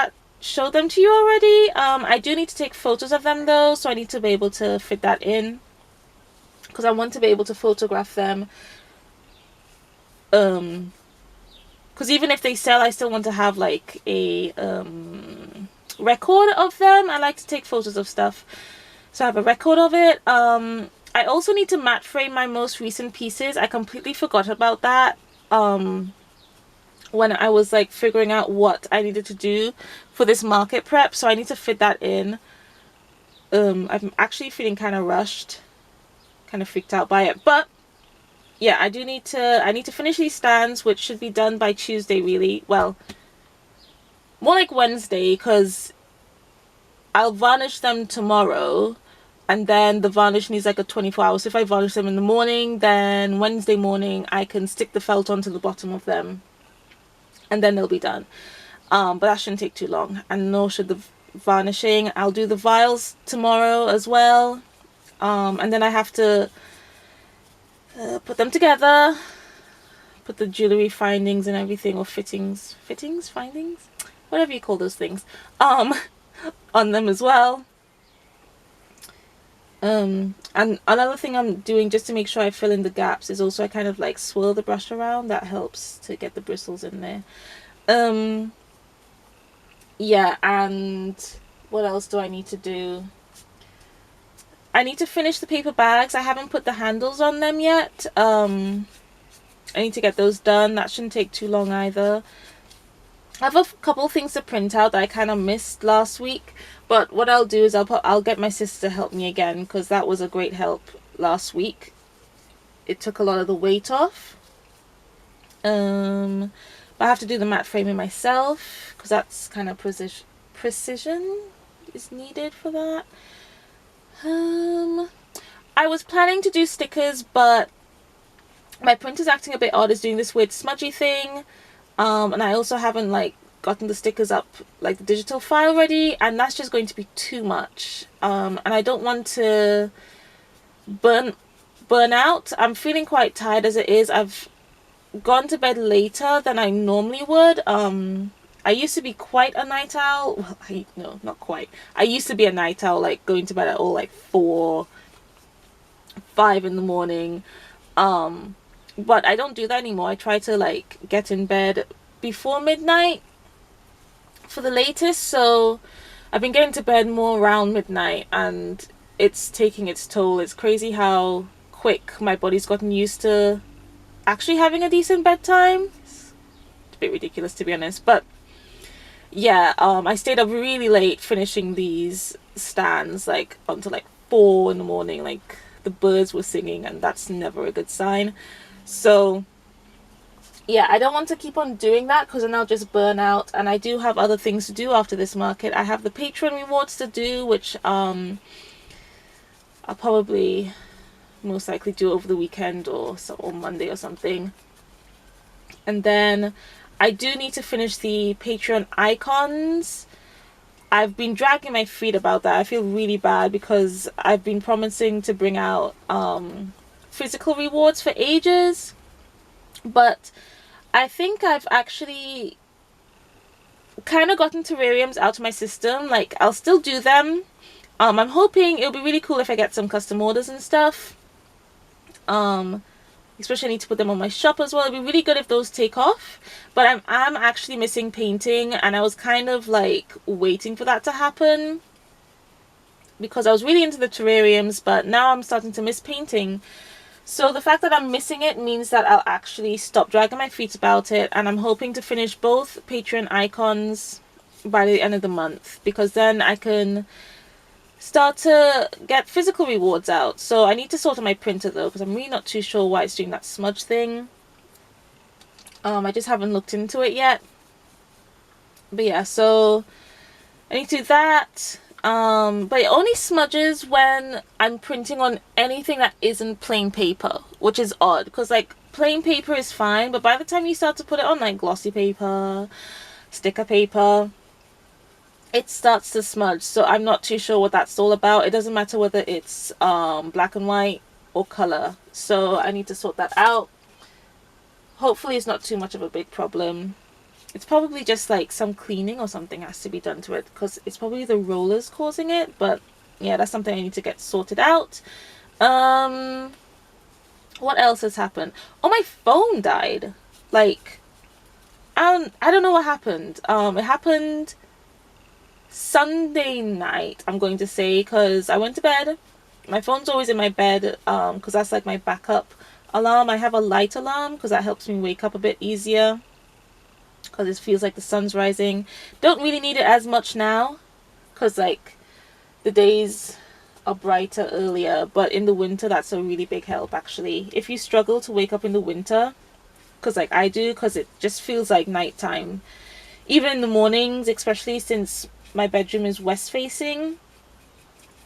them to you already. I do need to take photos of them though, so I need to be able to fit that in, because I want to be able to photograph them, because even if they sell, I still want to have like a record of them. I like to take photos of stuff, so I have a record of it. I also need to matte frame my most recent pieces. I completely forgot about that when I was like figuring out what I needed to do for this market prep, so I need to fit that in. I'm actually feeling kind of rushed, kind of freaked out by it, but yeah, I need to finish these stands, which should be done by Tuesday really. Well, more like Wednesday, because I'll varnish them tomorrow, and then the varnish needs like a 24 hours. So if I varnish them in the morning, then Wednesday morning I can stick the felt onto the bottom of them, and then they'll be done. But that shouldn't take too long, and nor should the varnishing. I'll do the vials tomorrow as well, and then I have to put them together, put the jewellery findings and everything, or findings, whatever you call those things, on them as well. And another thing I'm doing just to make sure I fill in the gaps is also I kind of like swirl the brush around. That helps to get the bristles in there. Yeah, and what else do I need to do? I need to finish the paper bags. I haven't put the handles on them yet. I need to get those done. That shouldn't take too long either. I have a couple things to print out that I kind of missed last week, but what I'll do is I'll get my sister to help me again, because that was a great help last week. It took a lot of the weight off. But I have to do the matte framing myself, because that's kind of precision is needed for that. I was planning to do stickers, but my printer's acting a bit odd. It's doing this weird smudgy thing. And I also haven't like gotten the stickers up, like the digital file ready, and that's just going to be too much. And I don't want to burn out. I'm feeling quite tired as it is. I've gone to bed later than I normally would. I used to be quite a night owl. Well, no, not quite. I used to be a night owl, like going to bed at all like 4, 5 in the morning. But I don't do that anymore. I try to like get in bed before midnight for the latest. So I've been getting to bed more around midnight, and it's taking its toll. It's crazy how quick my body's gotten used to actually having a decent bedtime. It's a bit ridiculous, to be honest, but yeah, I stayed up really late finishing these stands, like until like 4 in the morning. Like the birds were singing, and that's never a good sign. So yeah, I don't want to keep on doing that, because then I'll just burn out, and I do have other things to do after this market. I have the Patreon rewards to do, which I'll probably most likely do over the weekend or Monday or something. And then I do need to finish the Patreon icons. I've been dragging my feet about that. I feel really bad, because I've been promising to bring out physical rewards for ages, but I think I've actually kind of gotten terrariums out of my system. Like, I'll still do them. I'm hoping it'll be really cool if I get some custom orders and stuff. Especially I need to put them on my shop as well. It'd be really good if those take off. But I'm actually missing painting, and I was kind of like waiting for that to happen, because I was really into the terrariums, but now I'm starting to miss painting. So the fact that I'm missing it means that I'll actually stop dragging my feet about it, and I'm hoping to finish both Patreon icons by the end of the month, because then I can start to get physical rewards out. So I need to sort out my printer though, because I'm really not too sure why it's doing that smudge thing. I just haven't looked into it yet. But yeah, so I need to do that. But it only smudges when I'm printing on anything that isn't plain paper, which is odd, because like plain paper is fine, but by the time you start to put it on like glossy paper, sticker paper, it starts to smudge. So I'm not too sure what that's all about. It doesn't matter whether it's black and white or color, so I need to sort that out. Hopefully it's not too much of a big problem. It's probably just like some cleaning or something has to be done to it, because it's probably the rollers causing it. But yeah, that's something I need to get sorted out. What else has happened? Oh, my phone died. Like, I don't know what happened. It happened Sunday night, I'm going to say, because I went to bed. My phone's always in my bed, because that's like my backup alarm. I have a light alarm because that helps me wake up a bit easier, because it feels like the sun's rising. Don't really need it as much now, because like the days are brighter earlier, but in the winter that's a really big help actually. If you struggle to wake up in the winter, because like I do, because it just feels like nighttime, even in the mornings, especially since my bedroom is west facing,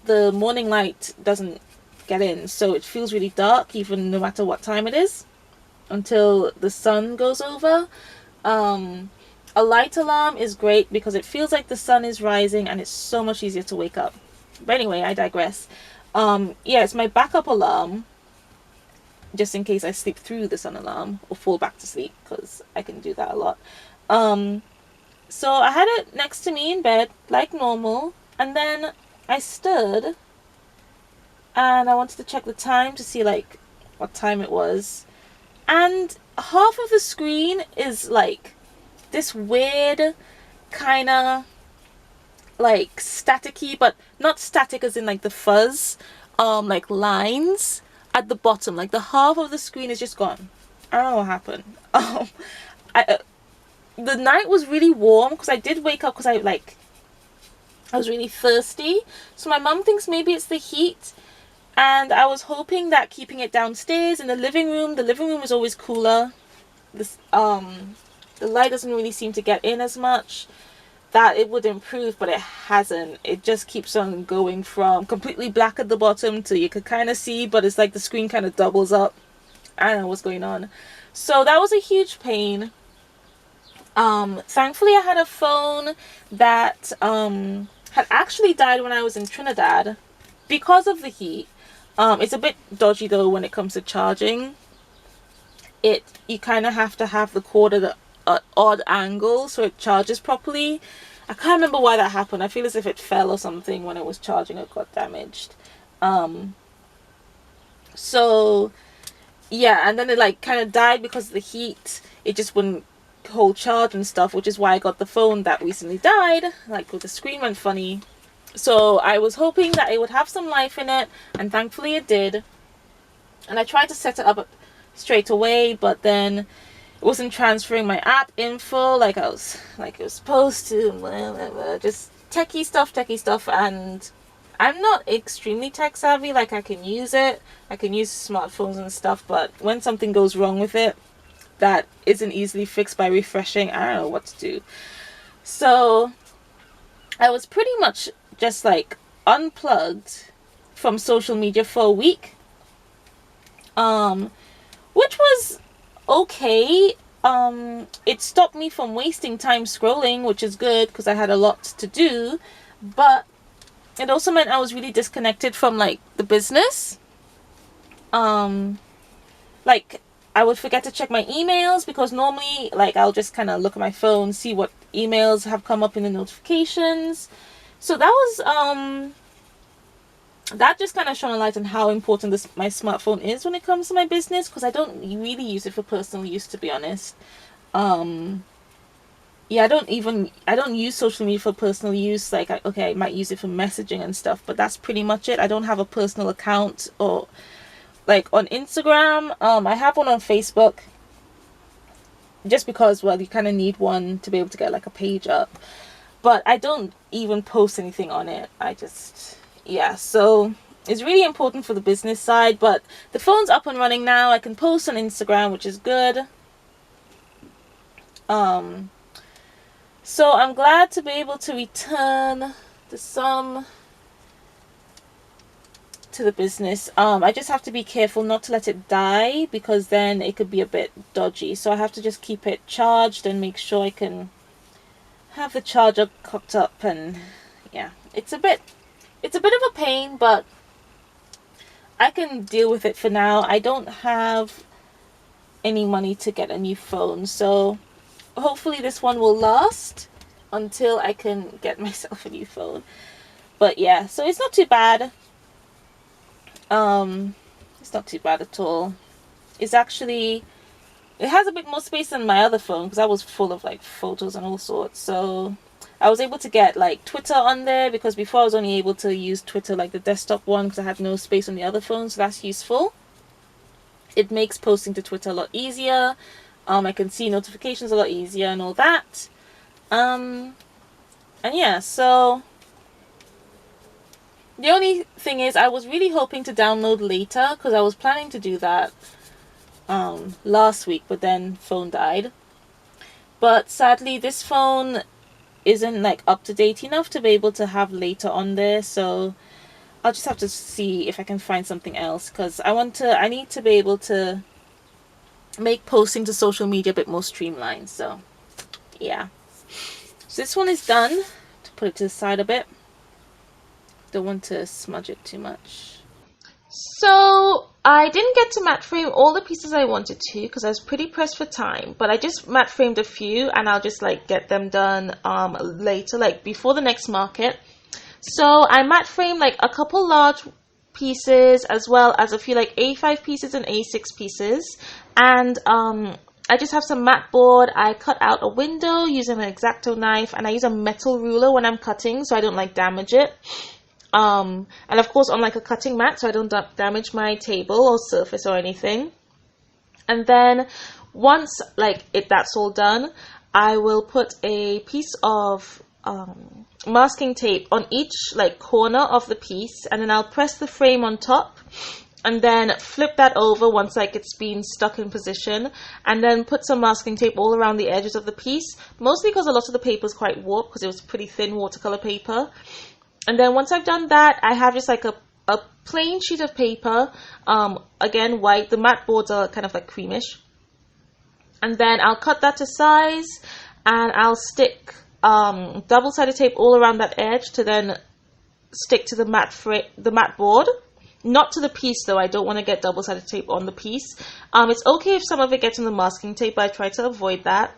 the morning light doesn't get in, so it feels really dark even no matter what time it is until the sun goes over. A light alarm is great because it feels like the sun is rising, and it's so much easier to wake up. But anyway, I digress. Yeah, it's my backup alarm, just in case I sleep through the sun alarm or fall back to sleep, because I can do that a lot. So I had it next to me in bed like normal, and then I stood and I wanted to check the time to see like what time it was, and half of the screen is like this weird kind of like staticky, but not static as in like the fuzz, like lines at the bottom. Like the half of the screen is just gone. I don't know what happened. I the night was really warm because I did wake up because I was really thirsty. So my mum thinks maybe it's the heat, and I was hoping that keeping it downstairs in the living room is always cooler. This the light doesn't really seem to get in as much, that it would improve, but it hasn't. It just keeps on going from completely black at the bottom to you could kind of see, but it's like the screen kind of doubles up. I don't know what's going on. So that was a huge pain. Thankfully I had a phone that had actually died when I was in Trinidad because of the heat. It's a bit dodgy though when it comes to charging. You kind of have to have the cord at an odd angle so it charges properly. I can't remember why that happened. I feel as if it fell or something when it was charging. It got damaged. So yeah, and then it like kind of died because of the heat. It just wouldn't hold charge and stuff, which is why I got the phone that recently died, like with the screen went funny. So I was hoping that it would have some life in it, and thankfully it did. And I tried to set it up straight away, but then it wasn't transferring my app info like it was supposed to. Blah, blah, blah. Just techie stuff, and I'm not extremely tech savvy. Like I can use it, I can use smartphones and stuff, but when something goes wrong with it that isn't easily fixed by refreshing, I don't know what to do. So I was pretty much just like unplugged from social media for a week, which was okay. It stopped me from wasting time scrolling, which is good because I had a lot to do, but it also meant I was really disconnected from like the business. Like I would forget to check my emails because normally like I'll just kind of look at my phone, see what emails have come up in the notifications. So that was that just kind of shone a light on how important my smartphone is when it comes to my business, because I don't really use it for personal use, to be honest. Yeah, I don't use social media for personal use. Like okay, I might use it for messaging and stuff, but that's pretty much it. I don't have a personal account or like on Instagram. I have one on Facebook just because, well, you kind of need one to be able to get like a page up, but I don't even post anything on it. Yeah, so it's really important for the business side, but the phone's up and running now. I can post on Instagram, which is good. So I'm glad to be able to return the sum to the business. I just have to be careful not to let it die, because then it could be a bit dodgy. So I have to just keep it charged and make sure I can have the charger cocked up, and yeah, it's a bit of a pain, but I can deal with it for now. I don't have any money to get a new phone, so hopefully this one will last until I can get myself a new phone. But yeah, so it's not too bad. It's not too bad at all. It's actually, it has a bit more space than my other phone, because I was full of like photos and all sorts. So I was able to get like Twitter on there, because before I was only able to use Twitter like the desktop one because I had no space on the other phone. So that's useful. It makes posting to Twitter a lot easier. I can see notifications a lot easier and all that. And yeah, so the only thing is I was really hoping to download later, because I was planning to do that last week, but then phone died. But sadly this phone isn't like up to date enough to be able to have later on there, so I'll just have to see if I can find something else, because I need to be able to make posting to social media a bit more streamlined. So yeah, so this one is done. To put it to the side a bit, don't want to smudge it too much. So I didn't get to matte frame all the pieces I wanted to, because I was pretty pressed for time, but I just matte framed a few, and I'll just like get them done later, like before the next market. So I matte framed like a couple large pieces, as well as a few like A5 pieces and A6 pieces. And I just have some mat board. I cut out a window using an X-Acto knife, and I use a metal ruler when I'm cutting so I don't like damage it. And of course on like a cutting mat so I don't damage my table or surface or anything. And then once like that's all done, I will put a piece of masking tape on each like corner of the piece, and then I'll press the frame on top and then flip that over once like it's been stuck in position, and then put some masking tape all around the edges of the piece, mostly because a lot of the paper is quite warped because it was pretty thin watercolor paper. And then once I've done that, I have just like a plain sheet of paper, again white. The mat boards are kind of like creamish, and then I'll cut that to size, and I'll stick double-sided tape all around that edge to then stick to the mat board. Not to the piece though, I don't want to get double-sided tape on the piece. It's okay if some of it gets on the masking tape, but I try to avoid that.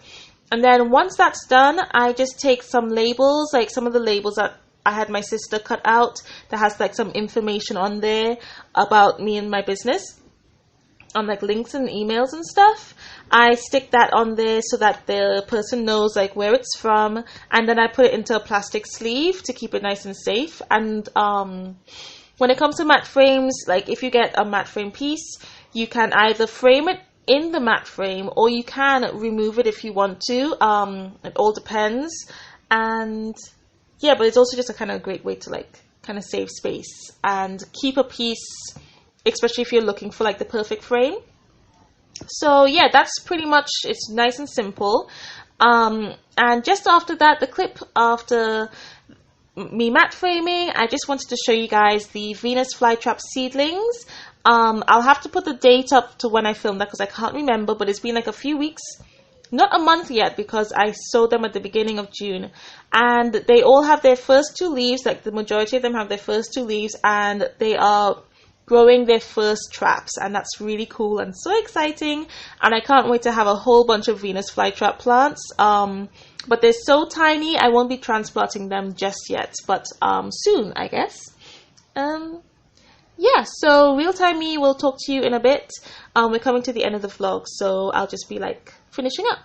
And then once that's done, I just take some labels, like some of the labels that I had my sister cut out that has like some information on there about me and my business, on like links and emails and stuff. I stick that on there so that the person knows like where it's from, and then I put it into a plastic sleeve to keep it nice and safe. And when it comes to matte frames, like if you get a matte frame piece, you can either frame it in the matte frame or you can remove it if you want to. It all depends. And yeah, but it's also just a kind of great way to like kind of save space and keep a piece, especially if you're looking for like the perfect frame. So yeah, that's pretty much, it's nice and simple. And just after that, the clip after me matte framing, I just wanted to show you guys the Venus flytrap seedlings. I'll have to put the date up to when I filmed that because I can't remember, but it's been like a few weeks, not a month yet, because I sowed them at the beginning of June, and they all have their first two leaves. Like the majority of them have their first two leaves, and they are growing their first traps, and that's really cool and so exciting. And I can't wait to have a whole bunch of Venus flytrap plants. But they're so tiny, I won't be transplanting them just yet, but soon, I guess. Yeah, so real time me will talk to you in a bit. We're coming to the end of the vlog, so I'll just be like finishing up.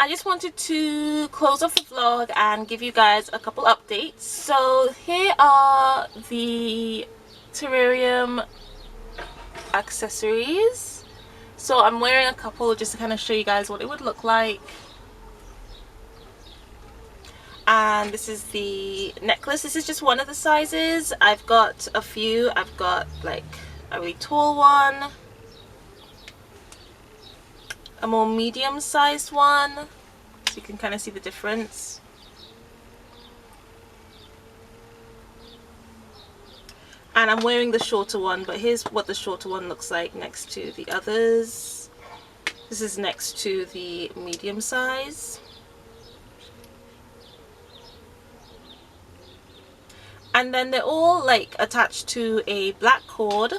I just wanted to close off the vlog and give you guys a couple updates. So here are the terrarium accessories. So I'm wearing a couple just to kind of show you guys what it would look like. And this is the necklace. This is just one of the sizes. I've got a few. I've got like a really tall one, a more medium sized one, so you can kind of see the difference. And I'm wearing the shorter one, but here's what the shorter one looks like next to the others. This is next to the medium size. And then they're all like attached to a black cord.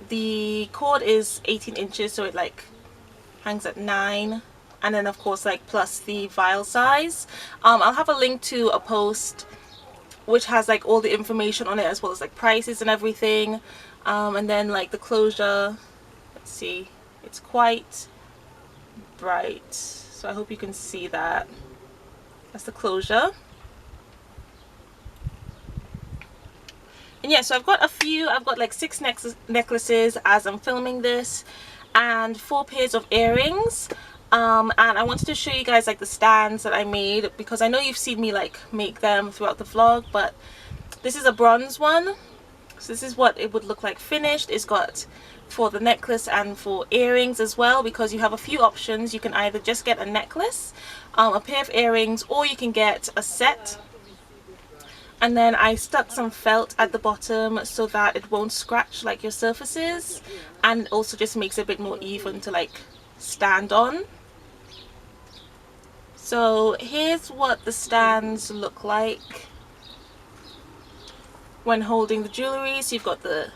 The cord is 18 inches, so it like hangs at 9, and then of course like plus the vial size. I'll have a link to a post which has like all the information on it, as well as like prices and everything. And then like the closure, let's see, it's quite bright, so I hope you can see that. That's the closure. And yeah, so I've got a few. I've got like 6 necklaces as I'm filming this, and 4 pairs of earrings. And I wanted to show you guys like the stands that I made, because I know you've seen me like make them throughout the vlog, but this is a bronze one. So this is what it would look like finished. It's got for the necklace and for earrings as well, because you have a few options. You can either just get a necklace, a pair of earrings, or you can get a set. And then I stuck some felt at the bottom so that it won't scratch like your surfaces, and also just makes it a bit more even to like stand on. So here's what the stands look like when holding the jewellery. So you've got the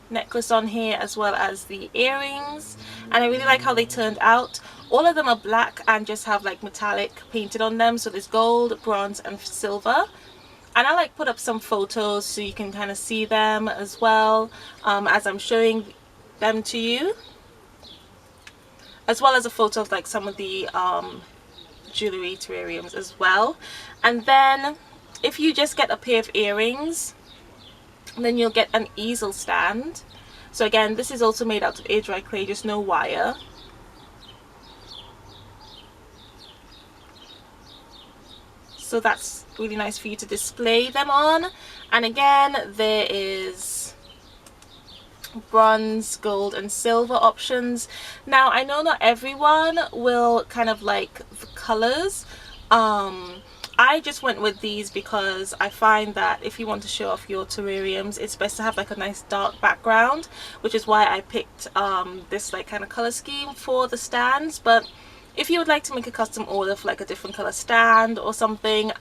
necklace on here as well as the earrings, and I really like how they turned out. All of them are black and just have like metallic painted on them, so there's gold, bronze and silver. And I like put up some photos so you can kind of see them as well, as I'm showing them to you, as well as a photo of like some of the jewellery terrariums as well. And then if you just get a pair of earrings, then you'll get an easel stand. So again, this is also made out of air dry clay, just no wire. So that's really nice for you to display them on. And again, there is bronze, gold and silver options. Now I know not everyone will kind of like the colors. I just went with these because I find that if you want to show off your terrariums, it's best to have like a nice dark background, which is why I picked this like kind of color scheme for the stands. But if you would like to make a custom order for like a different color stand or something,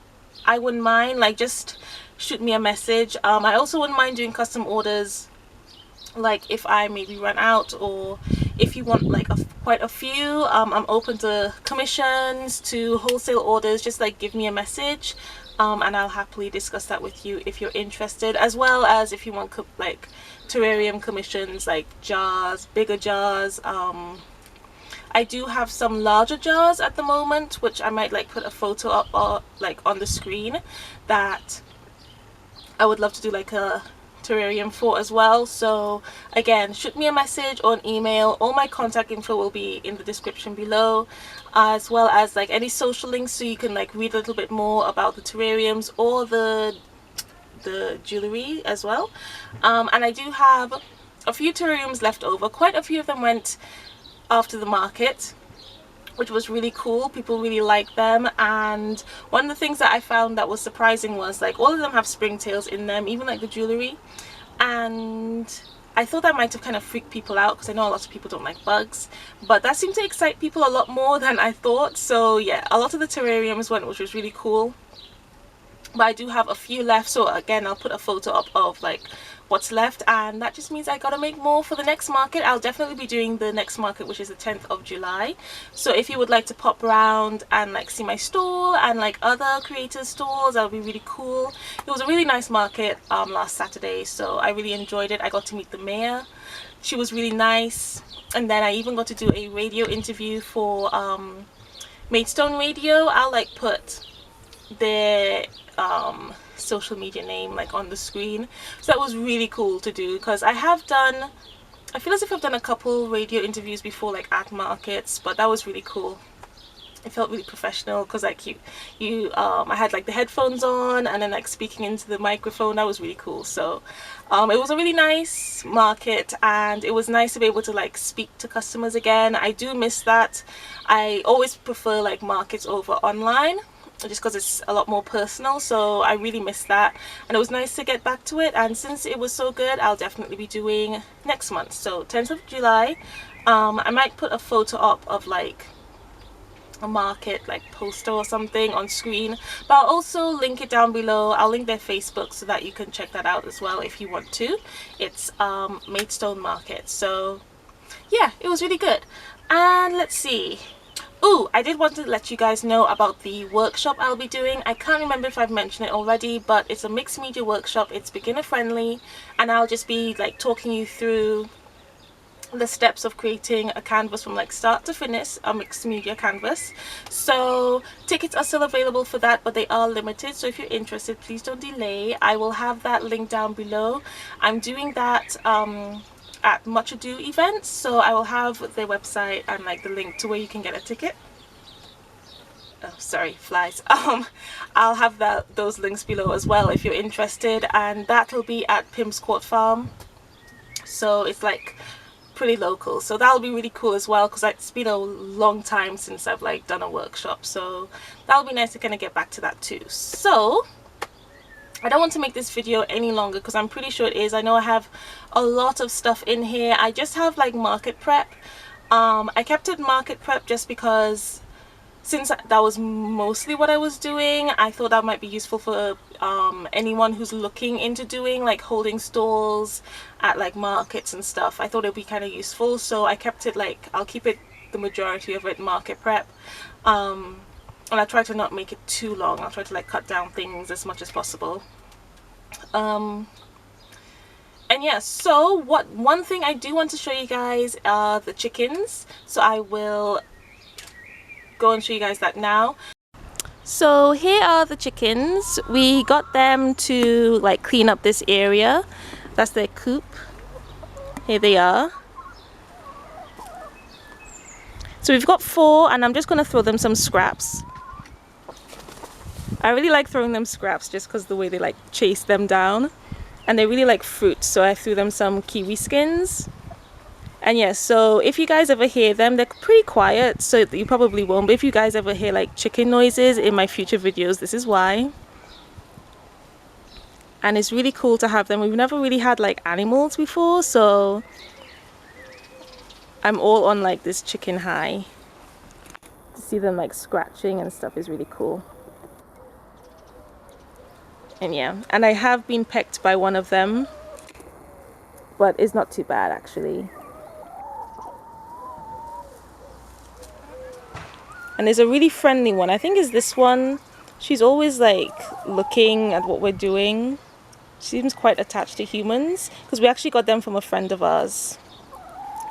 I wouldn't mind. Like, just shoot me a message. I also wouldn't mind doing custom orders, like if I maybe run out, or if you want like quite a few. I'm open to commissions, to wholesale orders. Just like give me a message, and I'll happily discuss that with you if you're interested, as well as if you want like terrarium commissions, like jars, bigger jars. I do have some larger jars at the moment, which I might like put a photo up or like on the screen, that I would love to do like a terrarium for as well. So again, shoot me a message or an email. All my contact info will be in the description below, as well as like any social links, so you can like read a little bit more about the terrariums or the jewellery as well. And I do have a few terrariums left over. Quite a few of them went after the market, which was really cool. People really liked them. And one of the things that I found that was surprising was like all of them have springtails in them, even like the jewellery. And I thought that might have kind of freaked people out, because I know a lot of people don't like bugs, but that seemed to excite people a lot more than I thought. So yeah, a lot of the terrariums went, which was really cool. But I do have a few left, so again I'll put a photo up of like what's left, and that just means I gotta make more for the next market. I'll definitely be doing the next market, which is the 10th of July. So if you would like to pop around and like see my stall and like other creators' stalls, that'll be really cool. It was a really nice market last Saturday, so I really enjoyed it. I got to meet the mayor. She was really nice. And then I even got to do a radio interview for Maidstone Radio. I'll like put their social media name like on the screen. So that was really cool to do, because I feel as if I've done a couple radio interviews before, like at markets, but that was really cool. It felt really professional, because like I had like the headphones on and then like speaking into the microphone. That was really cool. So it was a really nice market, and it was nice to be able to like speak to customers again. I do miss that. I always prefer like markets over online, just because it's a lot more personal. So I really miss that, and it was nice to get back to it. And since it was so good, I'll definitely be doing next month, so 10th of July. I might put a photo up of like a market like poster or something on screen, but I'll also link it down below. I'll link their Facebook so that you can check that out as well if you want to. It's Maidstone Market. So yeah, it was really good. And let's see. Oh, I did want to let you guys know about the workshop I'll be doing. I can't remember if I've mentioned it already, but it's a mixed media workshop. It's beginner friendly, and I'll just be like talking you through the steps of creating a canvas from like start to finish, a mixed media canvas. So tickets are still available for that, but they are limited. So if you're interested, please don't delay. I will have that link down below. I'm doing that at Much Ado events, so I will have their website and like the link to where you can get a ticket. oh sorry, flies. I'll have those links below as well if you're interested, and that'll be at Pimp's Court Farm, so it's like pretty local, so that'll be really cool as well, because it's been a long time since I've like done a workshop, so that'll be nice to kind of get back to that too. So I don't want to make this video any longer because I'm pretty sure it is. I know I have a lot of stuff in here. I just have like market prep. I kept it market prep just because since that was mostly what I was doing, I thought that might be useful for anyone who's looking into doing like holding stalls at like markets and stuff. I thought it'd be kind of useful, so I kept it like, I'll keep it, the majority of it, market prep. And I try to not make it too long. I'll try to like cut down things as much as possible. And yeah, so one thing I do want to show you guys are the chickens, so I will go and show you guys that now. So here are the chickens. We got them to like clean up this area. That's their coop. Here they are. So we've got 4, and I'm just going to throw them some scraps. I really like throwing them scraps just because the way they like chase them down, and they really like fruit, so I threw them some kiwi skins. And yeah, so if you guys ever hear them, they're pretty quiet, so you probably won't, but if you guys ever hear like chicken noises in my future videos, this is why. And it's really cool to have them. We've never really had like animals before, so I'm all on like this chicken high. To see them like scratching and stuff is really cool. And yeah, and I have been pecked by one of them, but it's not too bad actually. And there's a really friendly one, I think is this one. She's always like looking at what we're doing. She seems quite attached to humans, because we actually got them from a friend of ours,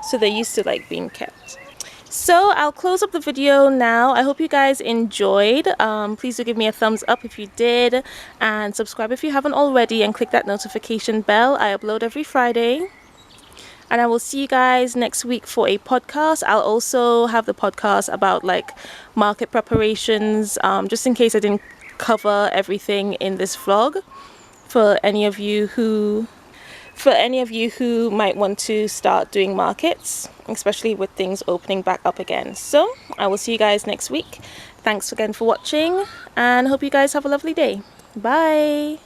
so they're used to like being kept. So I'll close up the video now. I hope you guys enjoyed. Please do give me a thumbs up if you did, and subscribe if you haven't already, and click that notification bell. I upload every Friday. And I will see you guys next week for a podcast. I'll also have the podcast about like market preparations, just in case I didn't cover everything in this vlog, for any of you who might want to start doing markets, especially with things opening back up again. So I will see you guys next week. Thanks again for watching, and hope you guys have a lovely day. Bye.